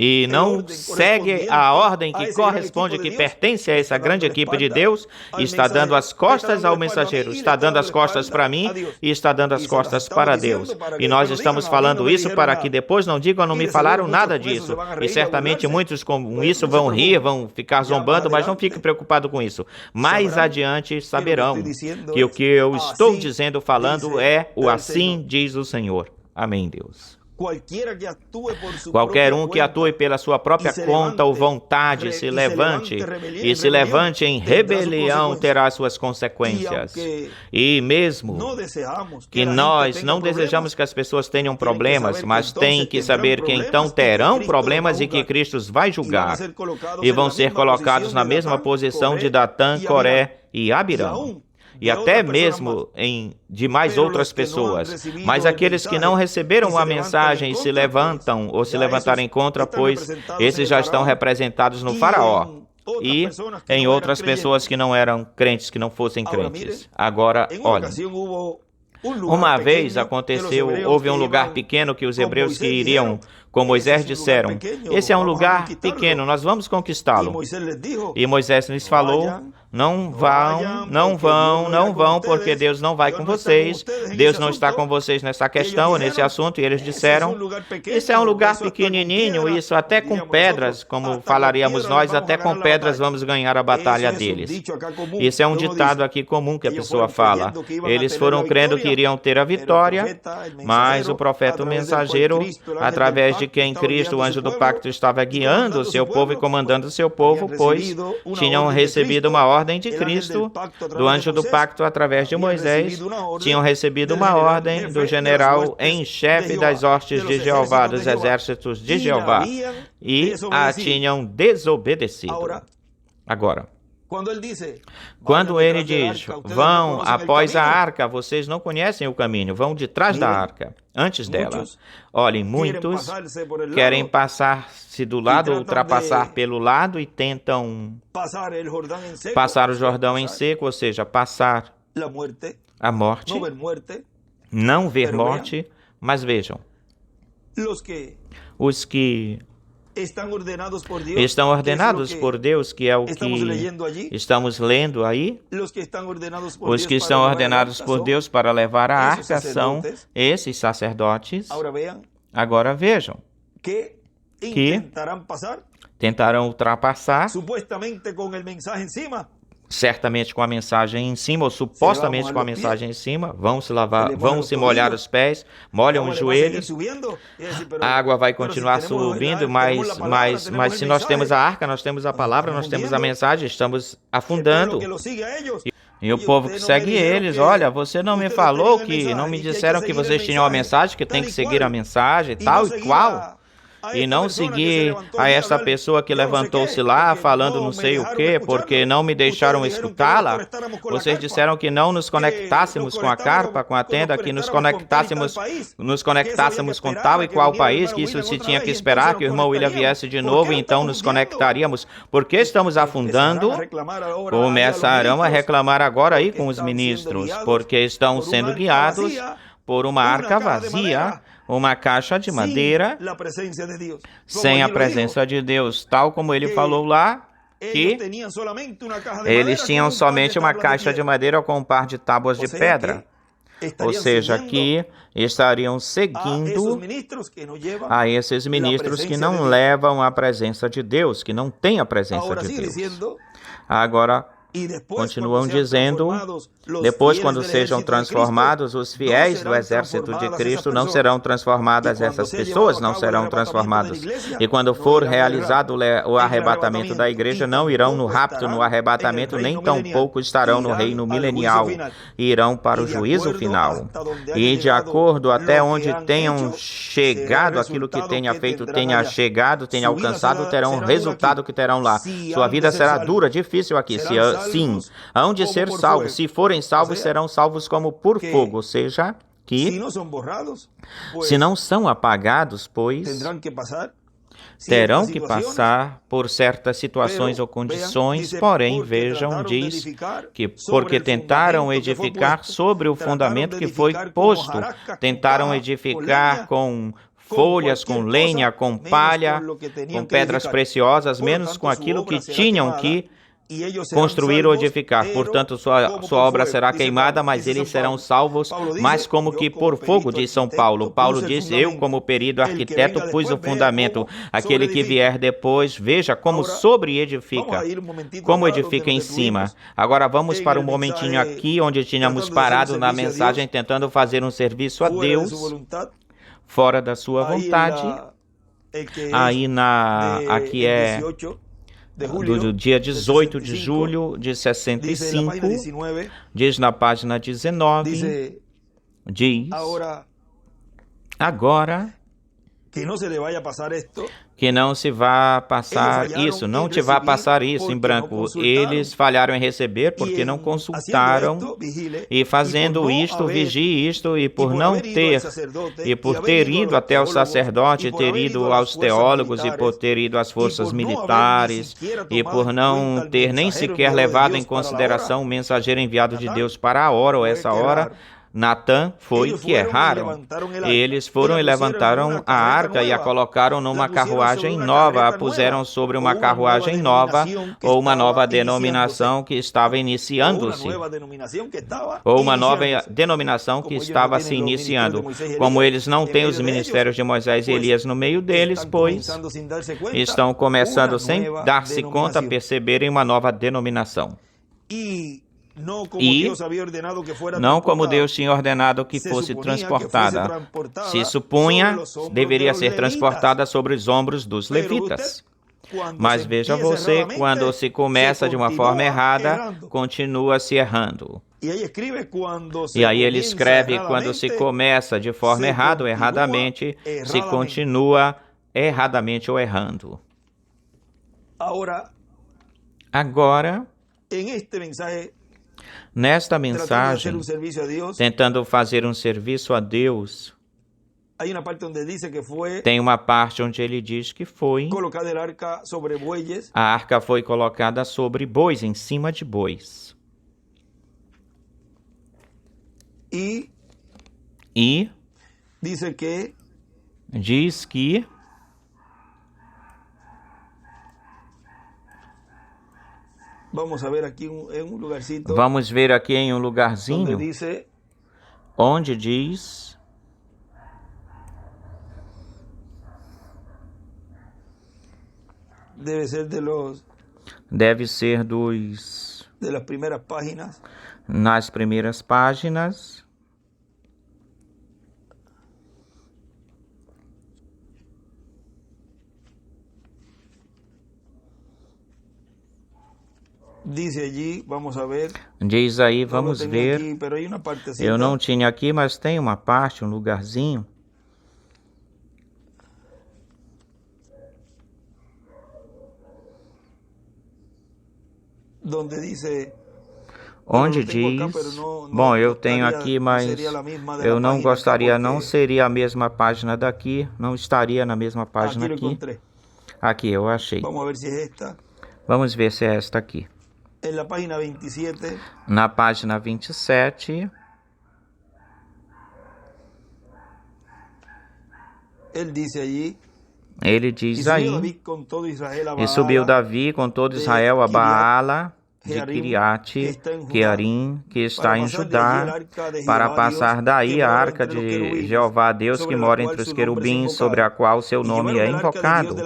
e não segue a ordem que corresponde, que pertence a essa grande equipe de Deus, está dando as costas ao mensageiro, está dando as costas para mim e está dando as costas para Deus. E nós estamos falando isso para que depois não digam, não me falaram nada disso. E certamente muitos com isso vão rir, vão ficar zombando, mas não fiquem preocupados com isso. Mais adiante saberão que o que eu estou dizendo, falando é o assim diz o Senhor. Amém, Deus. Qualquer um que atue pela sua própria conta ou vontade se levante em rebelião terá suas consequências. E mesmo que nós não desejamos que as pessoas tenham problemas, mas têm que saber que então terão problemas e que Cristo vai julgar e vão ser colocados na mesma posição de Datã, Coré e Abirão. E até mesmo de mais outras pessoas. Mas aqueles que não receberam a mensagem e se levantam ou se levantarem contra, pois esses já estão representados no faraó. E em outras pessoas que não eram crentes, que não fossem crentes. Agora, olha, Uma vez aconteceu, houve um lugar pequeno que os hebreus que iriam com Moisés disseram: esse é um lugar pequeno, nós vamos conquistá-lo. E Moisés lhes falou: não vão, não vão, não vão, porque Deus não vai com vocês. Deus não está com vocês nessa questão, nesse assunto. E eles disseram: isso é um lugar pequenininho, isso até com pedras, como falaríamos nós, até com pedras vamos ganhar a batalha deles. Isso é um ditado aqui comum que a pessoa fala. Eles foram crendo que iriam ter a vitória, mas o profeta, o mensageiro, através de quem Cristo, o anjo do pacto, estava guiando o seu povo e comandando o seu povo, pois tinham recebido uma ordem de Cristo, do anjo do pacto, através de Moisés, tinham recebido uma ordem do general em chefe das hostes de Jeová, dos exércitos de Jeová, e a tinham desobedecido. Agora, quando ele diz: vão após a arca, vocês não conhecem o caminho, vão de trás da arca, antes dela. Olhem, muitos querem passar-se do lado, ultrapassar pelo lado e tentam passar o Jordão em seco, ou seja, passar a morte, não ver morte, mas vejam, os que estão ordenados por Deus, que é o que estamos lendo aí. Os que estão ordenados por Deus para levar a arca são esses sacerdotes. Agora vejam, que tentarão ultrapassar, certamente com a mensagem em cima, ou supostamente com a mensagem em cima, vão se lavar, vão se molhar os pés, molham os joelhos, a água vai continuar subindo, mas se nós temos a arca, nós temos a palavra, nós temos a mensagem, estamos afundando. E o povo que segue eles: olha, você não me falou que, não me disseram que vocês tinham a mensagem, que tem que seguir a mensagem, tal e qual. E não seguir a essa pessoa que levantou-se lá falando não sei o quê, porque não me deixaram escutá-la. Vocês disseram que não nos conectássemos com a carpa, com a tenda, que nos conectássemos com tal e qual país, que isso se tinha que esperar, que o irmão William viesse de novo, e então nos conectaríamos. Por que estamos afundando? Começarão a reclamar agora aí com os ministros, porque estão sendo guiados por uma arca vazia, uma caixa de madeira, sem a presença de Deus, tal como ele falou lá, que eles tinham somente uma caixa de madeira com um par de tábuas de pedra. Ou seja, que estariam seguindo a esses ministros que não levam a presença de Deus, que não têm a presença de Deus. Agora, continuam dizendo: depois, quando sejam transformados, os fiéis do exército de Cristo, não serão transformadas, essas pessoas não serão transformadas. E quando for realizado o arrebatamento da igreja, não irão no rapto, no arrebatamento, nem tampouco estarão no reino milenial. Irão para o juízo final. E de acordo até onde tenham chegado, aquilo que tenha feito, tenha chegado, tenha alcançado, terão o resultado que terão lá. Sua vida será dura, difícil aqui. Sim, hão de ser salvos. Se forem salvos, serão salvos como por fogo, ou seja, que se não são apagados, pois terão que passar por certas situações ou condições, porém, vejam, diz que porque tentaram edificar sobre o fundamento que foi posto, tentaram edificar com folhas, com lenha, com palha, com pedras preciosas, menos com aquilo que tinham que construir ou edificar. Portanto, sua obra será queimada, mas eles serão salvos, mas como que por fogo, diz São Paulo. Paulo diz: eu, como perito arquiteto, pus o fundamento. Aquele que vier depois, veja como edifica em cima. Agora vamos para um momentinho aqui, onde tínhamos parado na mensagem, tentando fazer um serviço a Deus, fora da sua vontade. Aqui é do dia 18 de julho de 65, diz na página 19, diz: agora que não se vá passar isso, não te vá passar isso em branco. Eles falharam em receber porque não consultaram, e fazendo isto, vigie isto, e por ter ido até o sacerdote, ter ido aos teólogos, e por ter ido às forças militares, e por não ter nem sequer levado em consideração o mensageiro enviado de Deus para a hora ou essa hora, Natã foi que erraram. Eles foram e levantaram a arca e a colocaram numa carruagem nova, a puseram sobre uma carruagem nova, ou uma nova denominação que estava iniciando-se, ou uma nova denominação que estava se iniciando. Como eles não têm os ministérios de Moisés e Elias no meio deles, pois estão começando sem dar-se conta, perceberem uma nova denominação. E não como Deus tinha ordenado que fosse transportada. Se supunha, deveria ser transportada sobre os ombros dos levitas. Mas veja você, quando se começa de uma forma errada, continua-se errando. E aí ele escreve, quando se começa de forma errada ou erradamente, se continua erradamente ou errando. Agora, nesta mensagem, tentando fazer um serviço a Deus, tem uma parte onde ele diz que a arca foi colocada sobre bois, em cima de bois. E diz que vamos ver aqui em um lugarzinho onde diz deve ser nas primeiras páginas. Diz aí, vamos ver. Eu não tinha aqui, mas tem uma parte, um lugarzinho. Onde diz, bom, eu tenho aqui, mas eu não gostaria, não seria a mesma página daqui, não estaria na mesma página aqui. Aqui, eu achei. Vamos ver se é esta aqui. Na página 27, ele diz aí, e subiu Davi com todo Israel a Baala de Kiriat Jearim, que está em Judá, para passar daí a arca de Jeová, Deus que mora entre os querubins, sobre a qual seu nome é invocado.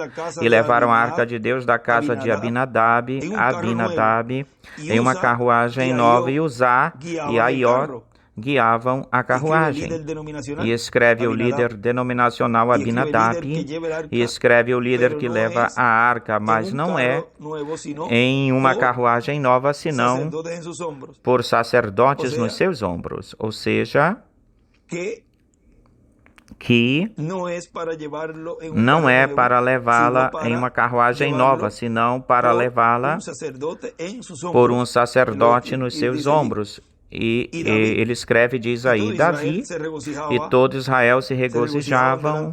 E levaram a arca de Deus da casa de Abinadab, em uma carruagem nova, e Uzá e Aió guiavam a carruagem. E escreve o líder denominacional Abinadab, e escreve o líder que leva a arca, mas não é em uma carruagem nova, senão por sacerdotes nos seus ombros. Ou seja, que não é para levá-la em uma carruagem nova, senão para levá-la por um sacerdote nos seus ombros. E ele escreve, diz aí, Davi e todo Israel se regozijavam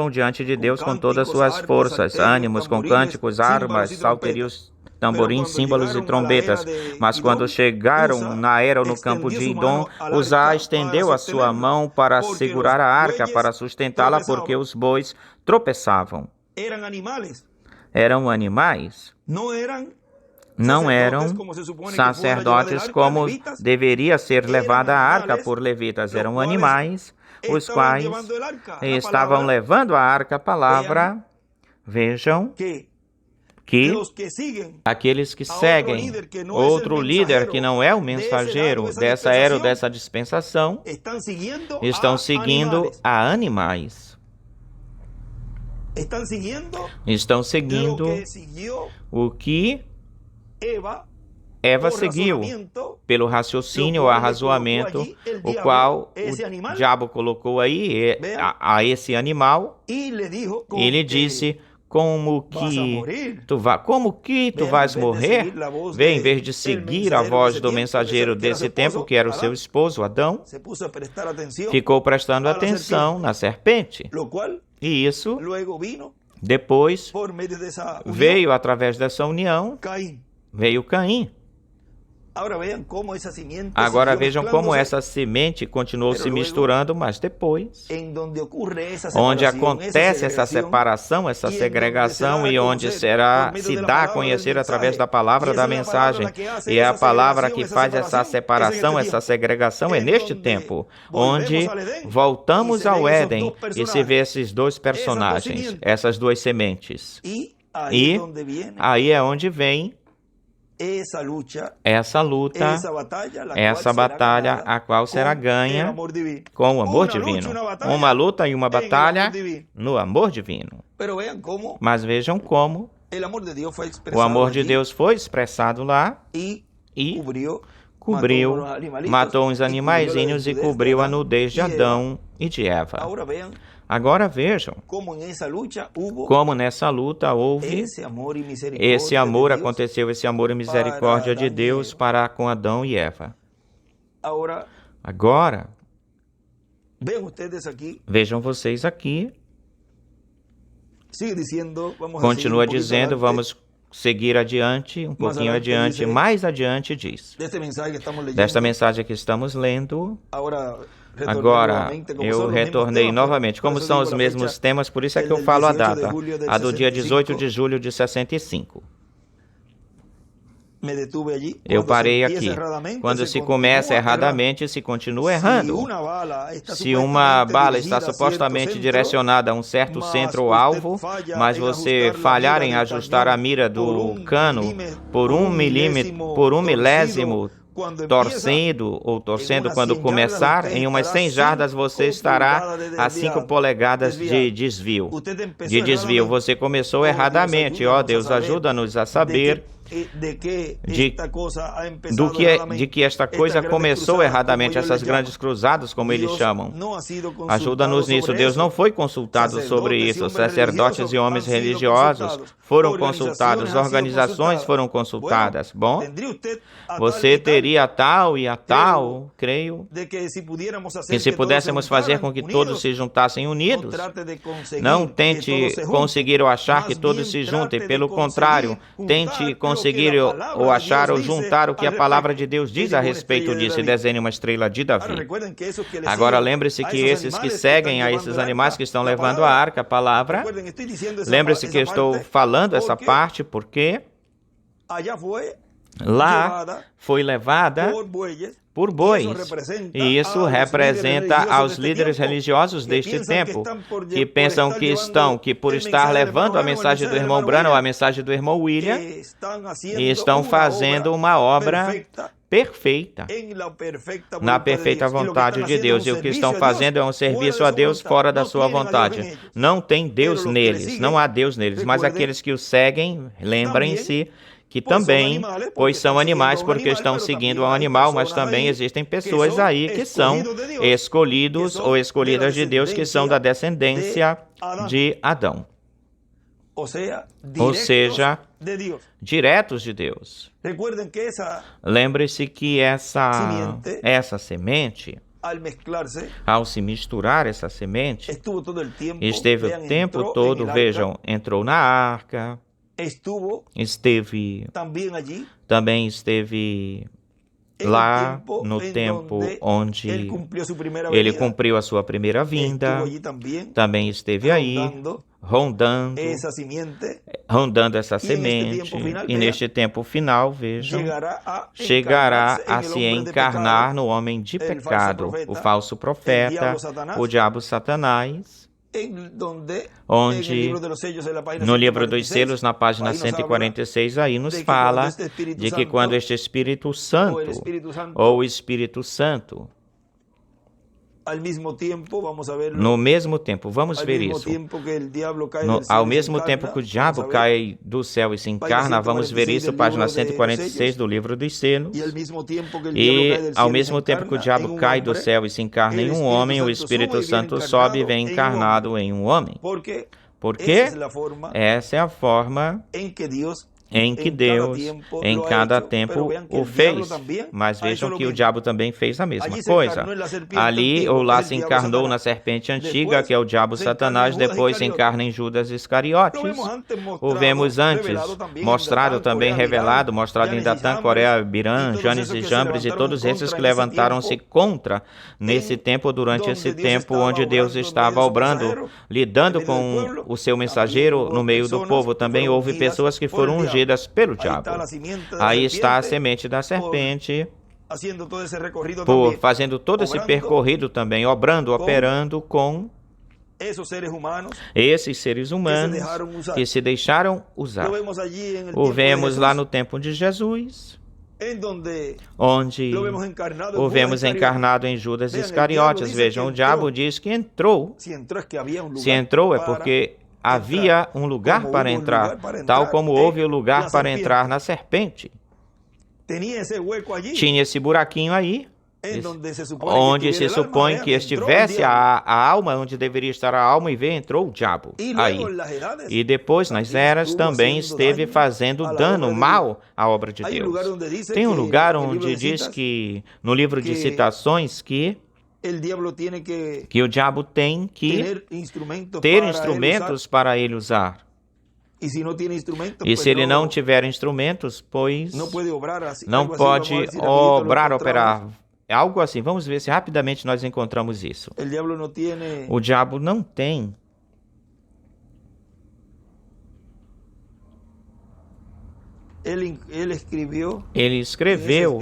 diante de Deus com todas as suas forças, ânimos, com cânticos, armas, salterios, tamborins, símbolos e trombetas. Mas quando chegaram na era no campo de Idom, Uzá estendeu a sua mão para segurar a arca, para sustentá-la, porque os bois tropeçavam. Eram animais. Não eram sacerdotes como deveria ser levada a arca por levitas. Eram animais, os quais estavam levando a arca, a palavra. Vejam que aqueles que seguem outro líder que não é o mensageiro dessa era ou dessa dispensação, estão seguindo a animais. Estão seguindo o que Eva seguiu pelo raciocínio ou arrazoamento, o qual o diabo colocou aí a esse animal, e ele disse, como que tu vais morrer? Vê, em vez de seguir a voz do mensageiro desse tempo, que era o seu esposo, Adão, ficou prestando atenção na serpente. E isso, depois, veio através dessa união, veio Caim. Agora vejam como essa semente continuou se misturando, mas depois, onde acontece essa separação, essa segregação, e onde se dá a conhecer através da palavra da mensagem, e é a palavra que faz essa separação, essa segregação, é neste tempo, onde voltamos ao Éden e se vê esses dois personagens, essas duas sementes. E aí é onde vem essa luta, essa batalha, a qual será ganha com o amor divino. Uma luta e uma batalha no amor divino. Mas vejam como o amor de Deus foi expressado lá e cobriu, matou uns animaizinhos e cobriu a nudez de Adão e de Eva. Agora vejam como nessa luta houve esse amor, aconteceu esse amor e misericórdia de Deus para com Adão e Eva. Agora, vejam vocês aqui, continua dizendo, vamos seguir adiante, um pouquinho adiante, mais adiante diz. Desta mensagem que estamos lendo, agora eu retornei novamente. Como são os mesmos temas, por isso é que eu falo a data, a do dia 18 de julho de 65. Eu parei aqui. Quando se começa erradamente, se continua errando. Se uma bala está supostamente direcionada a um certo centro ou alvo, mas você falhar em ajustar a mira do cano por um milésimo, torcendo quando começar, em umas 100 jardas você estará a 5 polegadas de desvio. Você começou erradamente. Ó Deus, ajuda-nos a saber de que esta coisa começou erradamente, essas grandes cruzadas, como eles chamam. Ajuda-nos nisso. Deus não foi consultado sobre isso. Os sacerdotes e homens religiosos foram consultados, organizações foram consultadas. Bom, você teria tal e a tal, creio, que se pudéssemos fazer com que todos se juntassem unidos, não tente conseguir ou achar que todos se juntem, pelo contrário, tente conseguir ou achar ou juntar o que a palavra de Deus diz a respeito disso, e desenhe uma estrela de Davi. Agora lembre-se que esses que seguem a esses animais que estão levando a arca, a palavra, lembre-se que eu estou falando essa parte porque lá foi levada por bois. E isso representa aos líderes religiosos deste tempo, que pensam que por estar levando a mensagem do irmão Branham ou a mensagem do irmão William, estão fazendo uma obra perfeita, na perfeita vontade de Deus. E o que estão fazendo é um serviço a Deus fora da sua vontade. Não tem Deus neles, não há Deus neles, mas aqueles que o seguem, lembrem-se que também, pois são animais porque estão seguindo ao animal, mas também existem pessoas aí que são escolhidos ou escolhidas de Deus, que são da descendência de Adão. Ou seja, diretos de Deus. Lembre-se que essa semente, ao se misturar essa semente, esteve o tempo todo, vejam, entrou na arca, também esteve lá no tempo onde ele cumpriu a sua primeira vinda, também esteve aí, rondando essa semente, e neste tempo final, vejam, chegará a se encarnar no homem de pecado, o falso profeta, o diabo Satanás, onde no livro dos selos, na página 146, aí nos fala de que quando este Espírito Santo, ou o Espírito Santo, no mesmo tempo, vamos ver isso, ao mesmo tempo que o diabo cai do céu e se encarna, vamos ver isso, página 146 do livro dos selos, e ao mesmo tempo que o diabo cai do céu e se encarna em um homem, o Espírito Santo sobe e vem encarnado em um homem. Porque essa é a forma em que Deus, em cada tempo, o fez. Mas vejam que o diabo também fez a mesma coisa. Ali, ou lá se encarnou na serpente antiga, que é o diabo Satanás, depois se encarna em Judas Iscariotes. O vemos antes, mostrado também, revelado, mostrado em Datã, Coreia, Biram, Janes e Jambres, e todos esses que levantaram-se contra nesse tempo, durante esse tempo onde Deus estava obrando, lidando com o seu mensageiro no meio do povo. Também houve pessoas que foram ungidas pelo diabo. Aí está a semente da serpente, fazendo todo esse percorrido também, operando com esses seres humanos que se deixaram usar. O vemos lá no tempo de Jesus, onde o vemos encarnado em Judas Iscariotes. Vejam, o diabo diz que entrou. Se entrou é porque havia um lugar para entrar, tal como houve o lugar para entrar na serpente. Tinha esse buraquinho aí, onde se supõe que estivesse a alma, onde deveria estar a alma, e entrou o diabo aí. E depois, nas eras, também esteve fazendo dano, mal à obra de Deus. Tem um lugar onde diz que, no livro de citações, que o diabo tem que ter instrumentos para ele usar. E se ele não tiver instrumentos, pois não pode obrar, operar. É algo assim. Vamos ver se rapidamente nós encontramos isso. O diabo não tem. Ele escreveu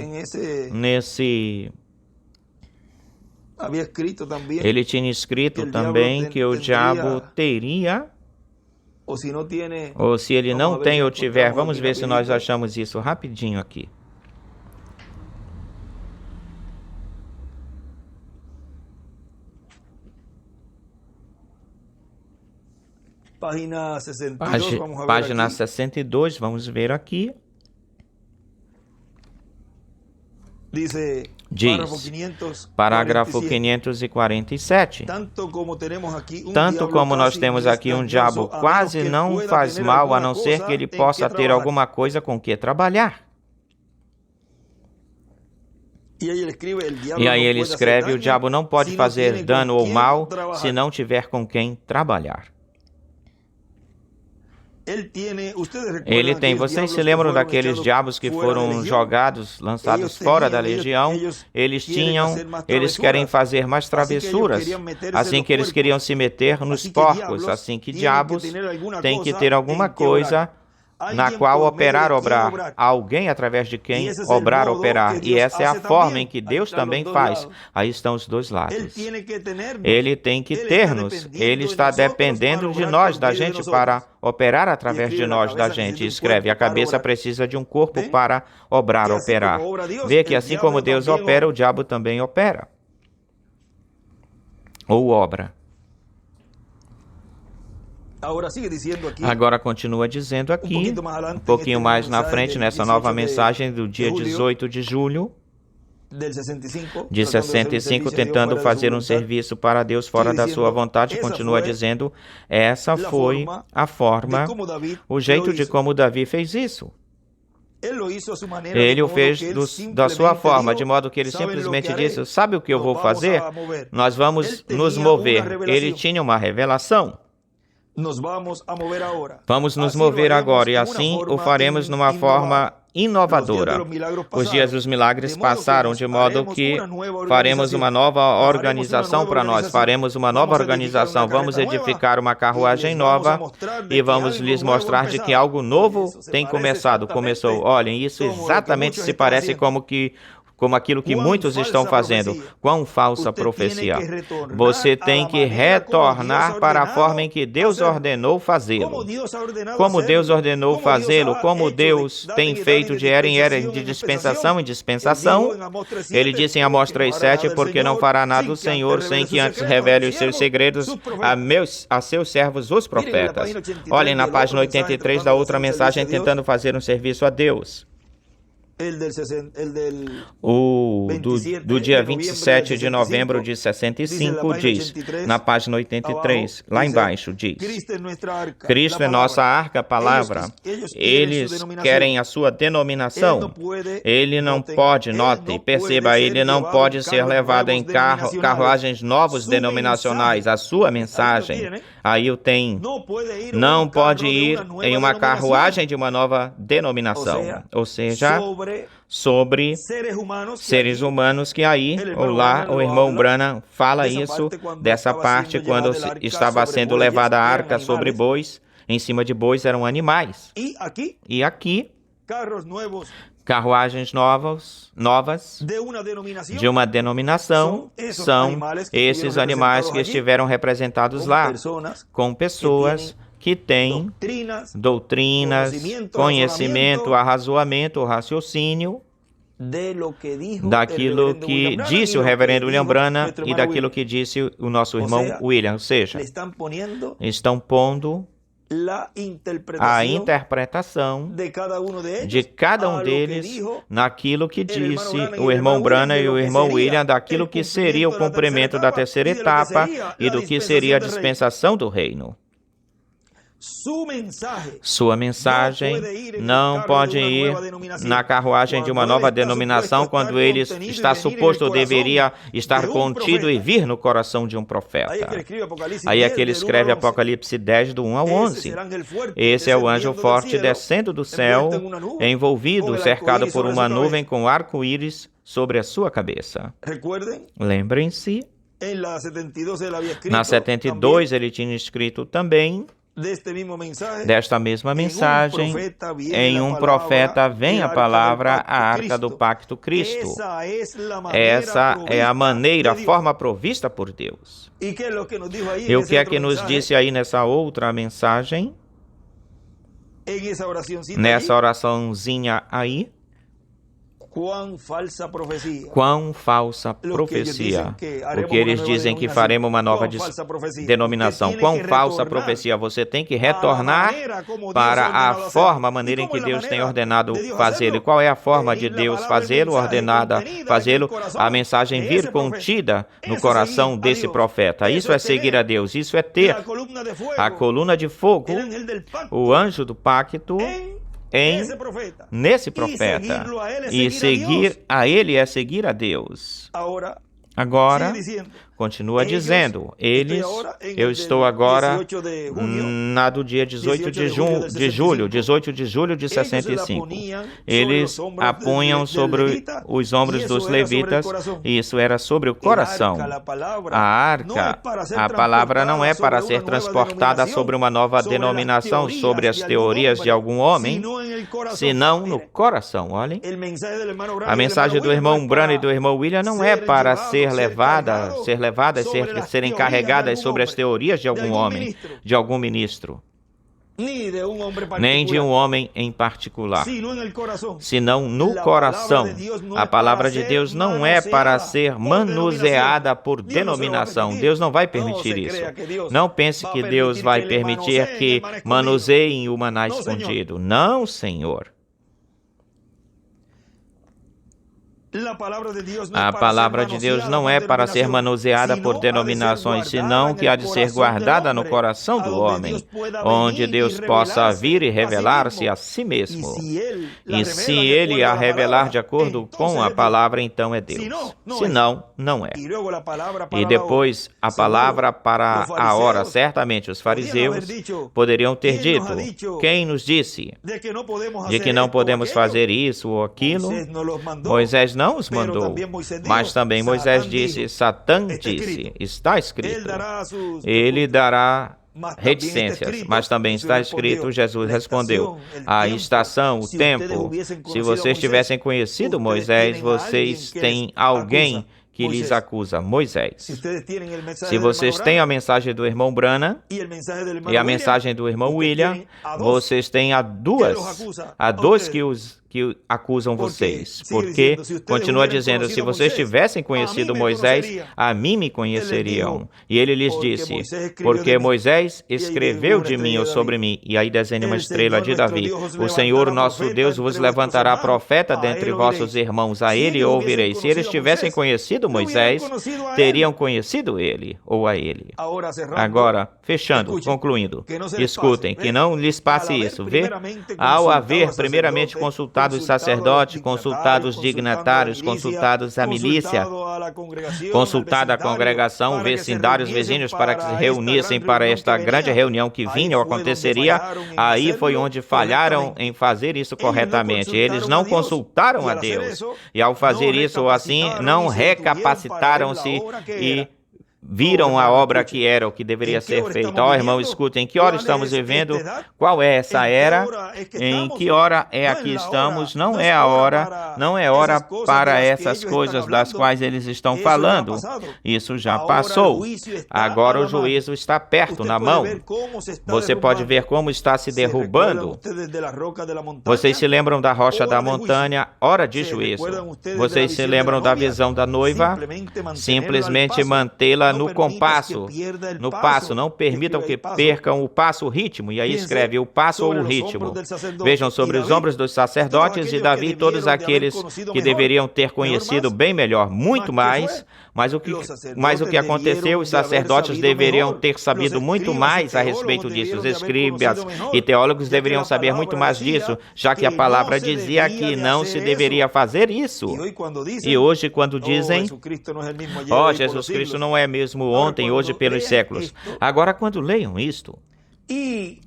nesse... Ele tinha escrito também que o diabo teria, ou se ele não tem ou tiver, vamos ver se nós achamos isso rapidinho aqui. Página 62, vamos ver aqui. Diz, parágrafo 547, tanto como nós temos aqui um diabo, quase não faz mal, a não ser que ele possa ter alguma coisa com que trabalhar. E aí ele escreve, o diabo não pode fazer dano ou mal se não tiver com quem trabalhar. Ele tem, vocês se lembram daqueles diabos que foram jogados, lançados fora da legião? Eles querem fazer mais travessuras, assim que eles queriam se meter nos porcos, assim que diabos têm que ter alguma coisa na qual operar, obrar. Alguém através de quem obrar, operar. E essa é a forma em que Deus também faz. Aí estão os dois lados. Ele tem que ter-nos. Ele está dependendo de nós, da gente, para operar através de nós, da gente. Escreve, a cabeça precisa de um corpo para obrar, operar. Vê que assim como Deus opera, o diabo também opera. Ou obra. Agora continua dizendo aqui, um pouquinho mais na frente, nessa nova mensagem do dia 18 de julho de 65, tentando fazer um serviço para Deus fora da sua vontade, continua dizendo, essa foi a forma, o jeito de como Davi fez isso. Ele o fez da sua forma, de modo que ele simplesmente disse, sabe o que eu vou fazer? Nós vamos nos mover. Ele tinha uma revelação. Vamos nos mover agora, e assim o faremos numa forma inovadora. Os dias dos milagres passaram, de modo que faremos uma nova organização para nós. Faremos uma nova organização. Vamos edificar uma carruagem nova e vamos lhes mostrar de que algo novo tem começado. Começou. Olhem, isso exatamente se parece como aquilo que muitos estão fazendo. Quão falsa profecia. Você tem que retornar para a forma em que Deus ordenou fazê-lo. Como Deus ordenou fazê-lo, como Deus tem feito de era em era, de dispensação em dispensação. Ele disse em Amós 3:7, porque não fará nada o Senhor sem que antes revele os seus segredos a seus servos, os profetas. Olhem na página 83 da outra mensagem, tentando fazer um serviço a Deus. O do dia 27 de novembro de 65 diz, na página 83, lá embaixo diz, Cristo é nossa arca, palavra. Eles querem a sua denominação. Ele não pode, note, perceba, ele não pode ser levado em carruagens novos denominacionais. A sua mensagem, aí o tem, não pode ir em uma carruagem de uma nova denominação. Ou seja, sobre seres humanos, que aí, ou lá, o irmão Branham fala isso, dessa parte, quando estava sendo levada a arca sobre bois, em cima de bois eram animais. E aqui, carruagens novas de uma denominação são esses animais que estiveram representados lá, com pessoas que têm doutrinas, conhecimento, arrazoamento, raciocínio daquilo que disse o reverendo William Branham e daquilo que disse o nosso irmão William. Ou seja, estão pondo a interpretação de cada um deles naquilo que disse o irmão Branham e o irmão William, daquilo que seria o cumprimento da terceira etapa e do que seria a dispensação do reino. Sua mensagem não pode ir na carruagem de uma nova denominação quando ele está suposto ou deveria estar contido e vir no coração de um profeta. Aí é que ele escreve Apocalipse 10, do 1 ao 11. Esse é o anjo forte descendo do céu, envolvido, cercado por uma nuvem com arco-íris sobre a sua cabeça. Lembrem-se, na 72 ele tinha escrito também, desta mesma mensagem, em um profeta vem a palavra, a arca do pacto Cristo. Essa é a maneira, a forma provista por Deus. E o que é que nos disse aí nessa outra mensagem? Nessa oraçãozinha aí? Quão falsa profecia. Porque eles dizem que faremos uma nova denominação. Quão falsa profecia. Você tem que retornar para a forma, a maneira em que Deus tem ordenado fazê-lo. E qual é a forma de Deus fazê-lo, ordenada fazê-lo? A mensagem vir contida no coração desse profeta. Isso é seguir a Deus. Isso é ter a coluna de fogo, o anjo do pacto, nesse profeta. E seguir a ele é seguir a Deus. Agora, continua dizendo, eu estou agora na do dia 18 de julho de 65. Eles apunham sobre os ombros dos levitas, e isso era sobre o coração. A arca, a palavra não é para ser transportada sobre uma nova denominação, sobre as teorias de algum homem, senão no coração. Olhem, a mensagem do irmão Branham e do irmão William não é para serem carregadas sobre as teorias de algum homem, de algum ministro, nem de um homem em particular, senão no coração. A palavra de Deus não é para ser manuseada por denominação. Deus não vai permitir isso. Não pense que Deus vai permitir que manuseiem o maná escondido. Não, Senhor. A palavra de Deus não é para ser manuseada por denominações, senão que há de ser guardada no coração do homem, onde Deus possa vir e revelar-se a si mesmo. E se ele a revelar de acordo com a palavra, então é Deus. Se não, não é. E depois, a palavra para a hora. Certamente os fariseus poderiam ter dito, quem nos disse de que não podemos fazer isso ou aquilo? Moisés não os mandou, mas também Moisés disse, Satã disse, está escrito, ele dará reticências, mas também está escrito, Jesus respondeu, a estação, o tempo, se vocês tivessem conhecido Moisés, vocês têm alguém que lhes acusa, Moisés. Se vocês têm a mensagem do irmão Branham e a mensagem do irmão William, vocês têm a dois que acusam vocês. Porque continua dizendo, se vocês tivessem conhecido Moisés, a mim me conheceriam. E ele lhes disse, porque Moisés escreveu de mim ou sobre mim. E aí desenha uma estrela de Davi. O Senhor nosso Deus vos levantará profeta dentre vossos irmãos. A ele ouvireis. Se eles tivessem conhecido Moisés, teriam conhecido ele ou a ele. Agora, fechando, concluindo, escutem, que não lhes passe isso. Vê? Ao haver primeiramente consultado os sacerdotes, consultados os dignatários, consultados a milícia, consultada a congregação, vecindários, vizinhos, para que se reunissem para esta grande reunião que vinha ou aconteceria, aí foi onde falharam em fazer isso corretamente. Eles não consultaram a Deus, e ao fazer isso assim, não recapacitaram-se e viram a obra que era o que deveria ser feita. Ó, irmão, escutem, em que hora estamos vivendo? Qual é essa era? Em que hora é aqui estamos? Não é hora para essas coisas das quais eles estão falando. Isso já passou. Agora o juízo está perto, na mão. Você pode ver como está se derrubando. Vocês se lembram da rocha da montanha? Hora de juízo. Vocês se lembram da visão da noiva? Simplesmente mantê-la no compasso, no passo, não permitam que percam o passo, o ritmo, e aí escreve o passo ou o ritmo. Vejam sobre os ombros dos sacerdotes e Davi, todos aqueles que deveriam ter conhecido bem melhor, muito mais, mas o que aconteceu, os sacerdotes deveriam ter sabido muito mais a respeito disso, os escribas e teólogos deveriam saber muito mais disso, já que a palavra dizia que não se deveria fazer isso. E hoje, quando dizem, ó, Jesus Cristo não é mesmo ontem, hoje, pelos séculos. Agora, quando leiam isto, e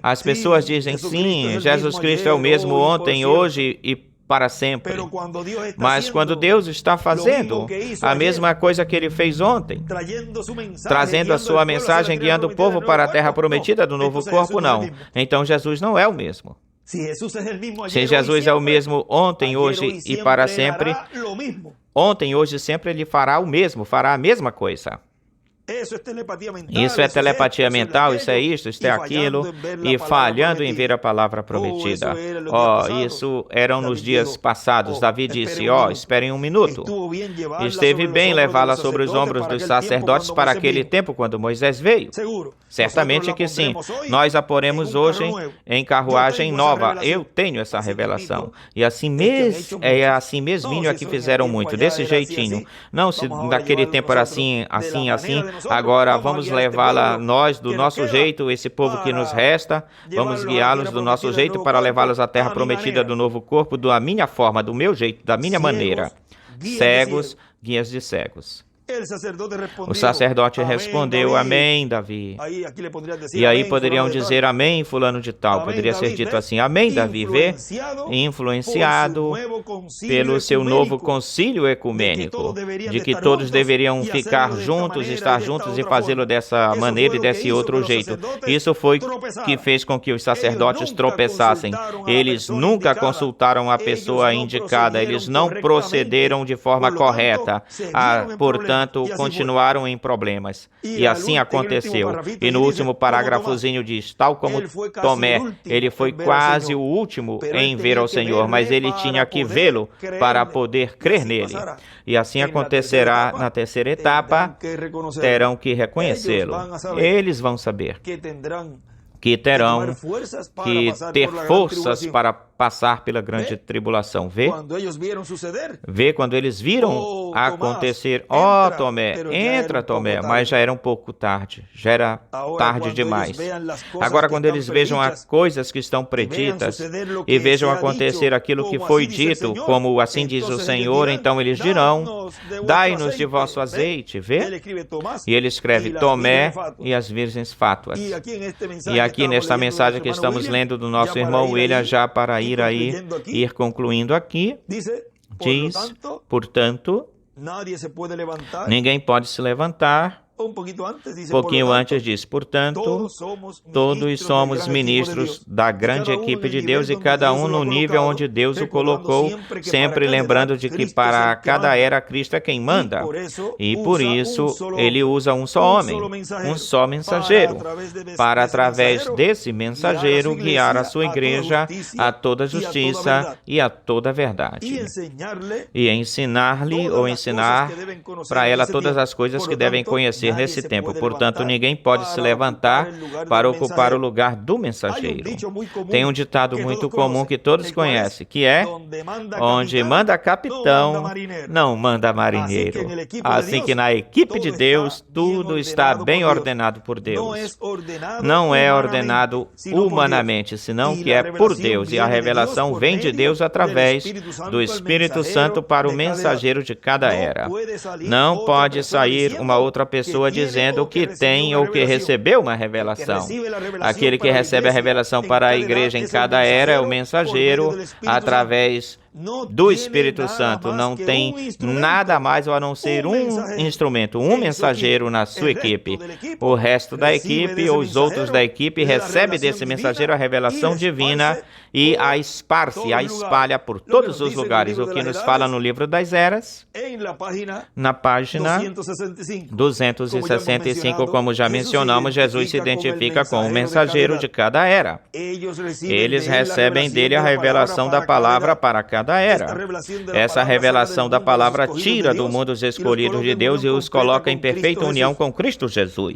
as pessoas dizem, sim, Jesus Cristo é o mesmo ontem, hoje e para sempre. Mas quando Deus está fazendo a mesma coisa que Ele fez ontem, trazendo a sua mensagem, guiando o povo para a terra prometida do novo corpo, não. Então Jesus não é o mesmo. Se Jesus é o mesmo ontem, hoje e para sempre, ontem, hoje e sempre Ele fará o mesmo, fará a mesma coisa. Isso é telepatia mental, isso é isto, isso é aquilo, e falhando em ver a palavra prometida. Isso eram nos dias passados. Davi disse, esperem um minuto. Esteve bem levá-la sobre os ombros dos sacerdotes para aquele tempo, quando Moisés veio. Certamente que sim. Nós a poremos hoje em carruagem nova. Eu tenho essa revelação. E assim mesmo, mesminho é que fizeram muito, desse jeitinho. Não, se naquele tempo era assim, agora vamos levá-la nós do nosso jeito, esse povo que nos resta, vamos guiá-los do nosso jeito para levá-los à terra prometida do novo corpo, da minha forma, do meu jeito, da minha maneira. Cegos, guias de cegos. O sacerdote respondeu, amém, Davi. E aí poderiam dizer, amém, fulano de tal. Poderia ser dito assim, amém, Davi. Vê, influenciado pelo seu novo concílio ecumênico, de que todos deveriam ficar juntos, estar juntos e fazê-lo dessa maneira e desse outro jeito. Isso foi que fez com que os sacerdotes tropeçassem. Eles nunca consultaram a pessoa indicada, eles não procederam de forma correta. Portanto, continuaram em problemas. E assim aconteceu. E no último parágrafozinho diz, tal como Tomé, ele foi quase o último em ver ao Senhor, mas ele tinha que vê-lo para poder crer nele. E assim acontecerá na terceira etapa, terão que reconhecê-lo. Eles vão saber que terão que ter forças para passar pela grande tribulação. Vê quando eles viram acontecer. Tomé, entra, Tomé, mas já era um pouco tarde, já era tarde demais. Agora, quando eles vejam as coisas que estão preditas e vejam acontecer aquilo que foi dito, como assim diz o Senhor, então eles dirão, dai-nos de vosso azeite, vê? E ele escreve Tomé e as virgens fátuas. E aqui nesta mensagem que estamos lendo do nosso irmão William, já para ir concluindo aqui, diz, portanto, ninguém pode se levantar pouquinho antes diz, portanto, todos somos ministros da grande equipe de Deus e cada um no nível onde Deus o colocou, sempre lembrando de que para cada era Cristo é quem manda. E por isso ele usa um só homem, um só mensageiro, para através desse mensageiro guiar a sua igreja a toda justiça e a toda verdade. E ensinar-lhe ou ensinar para ela todas as coisas que devem conhecer nesse tempo. Portanto, ninguém pode se levantar para ocupar o lugar do mensageiro. Tem um ditado muito comum que todos conhecem, que é: onde manda capitão, não manda marinheiro. Assim que na equipe de Deus, tudo está bem ordenado por Deus. Não é ordenado humanamente, senão que é por Deus. E a revelação vem de Deus através do Espírito Santo para o mensageiro de cada era. Não pode sair uma outra pessoa dizendo que tem ou que recebeu uma revelação. Aquele que recebe a revelação para a igreja em cada era é o mensageiro através do Espírito Santo. Não tem nada mais a não ser um instrumento, um mensageiro na sua equipe. O resto da equipe ou os outros da equipe recebe desse mensageiro a revelação divina e a esparce, a espalha por todos os lugares. O que nos fala no livro das Eras, na página 265, como já mencionamos, Jesus se identifica com o mensageiro de cada era. Eles recebem dele a revelação da palavra para cada era. Essa revelação da palavra tira do mundo os escolhidos de Deus e os coloca em perfeita união com Cristo Jesus.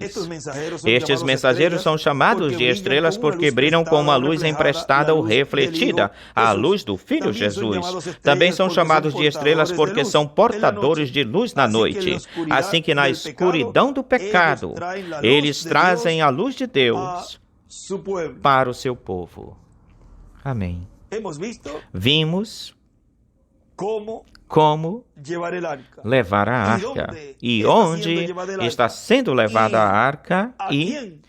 Estes mensageiros são chamados de estrelas porque brilham com uma luz emprestada ou refletida, a luz do Filho Jesus. Também são chamados de estrelas porque são portadores de luz na noite. Assim que na escuridão do pecado, eles trazem a luz de Deus para o seu povo. Amém. Vimos como levar a arca e onde está sendo levada a arca e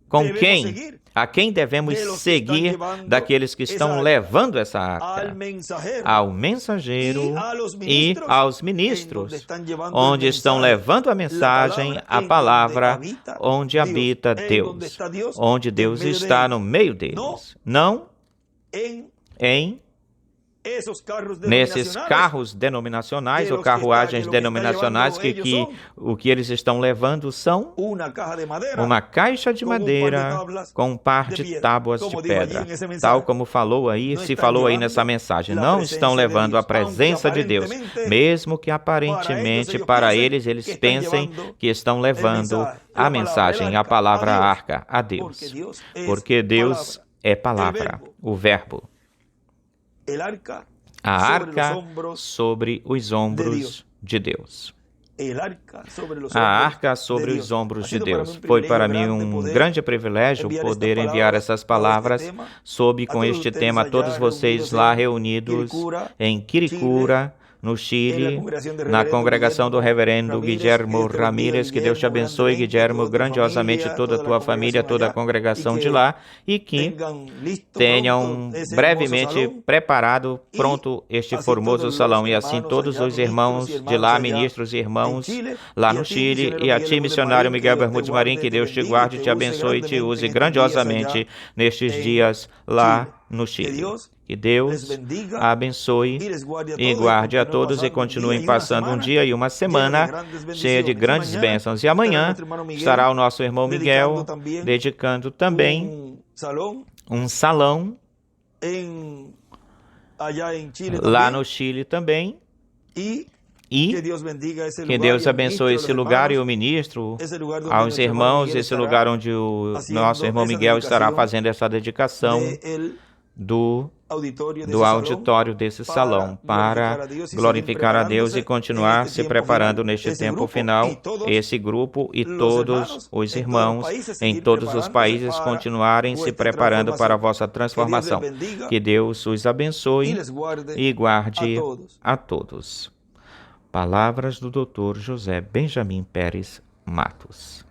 com quem, a quem devemos seguir daqueles que estão levando essa arca, ao mensageiro e aos ministros, onde estão levando a mensagem, a palavra, onde habita Deus, onde Deus está no meio deles, não nesses carros denominacionais ou carruagens denominacionais que o que eles estão levando são uma caixa de madeira com um par de tábuas de pedra, tal como se falou aí nessa mensagem. Não estão levando a presença de Deus, mesmo que aparentemente para eles pensem que estão levando a mensagem, a palavra, a arca, a Deus, porque Deus é palavra, o verbo. A arca sobre os ombros de Deus. A arca sobre os ombros de Deus. Foi para mim um grande privilégio poder enviar essas palavras com este tema a todos vocês lá reunidos em Quiricura, no Chile, na congregação do reverendo Guillermo Ramírez. Que Deus te abençoe, Guillermo, grandiosamente, toda a tua família, toda a congregação de lá, e que tenham brevemente preparado, pronto, este formoso salão. E assim todos os irmãos de lá, ministros e irmãos lá no Chile, e a ti, missionário Miguel Bermudes Marim, que Deus te guarde, te abençoe e te use grandiosamente nestes dias lá no Chile. Que Deus abençoe e guarde a todos e continuem passando um dia e uma semana cheia de grandes bênçãos. E amanhã estará o nosso irmão Miguel dedicando também um salão lá no Chile também. E que Deus abençoe esse lugar e o ministro, aos irmãos, esse lugar onde o nosso irmão Miguel estará fazendo essa dedicação do auditório desse salão, para glorificar a Deus e continuar se preparando neste tempo final. Esse grupo e todos os irmãos em todos os países continuarem se preparando para a vossa transformação. Que Deus os abençoe e guarde a todos. Palavras do Dr. José Benjamin Pérez Matos.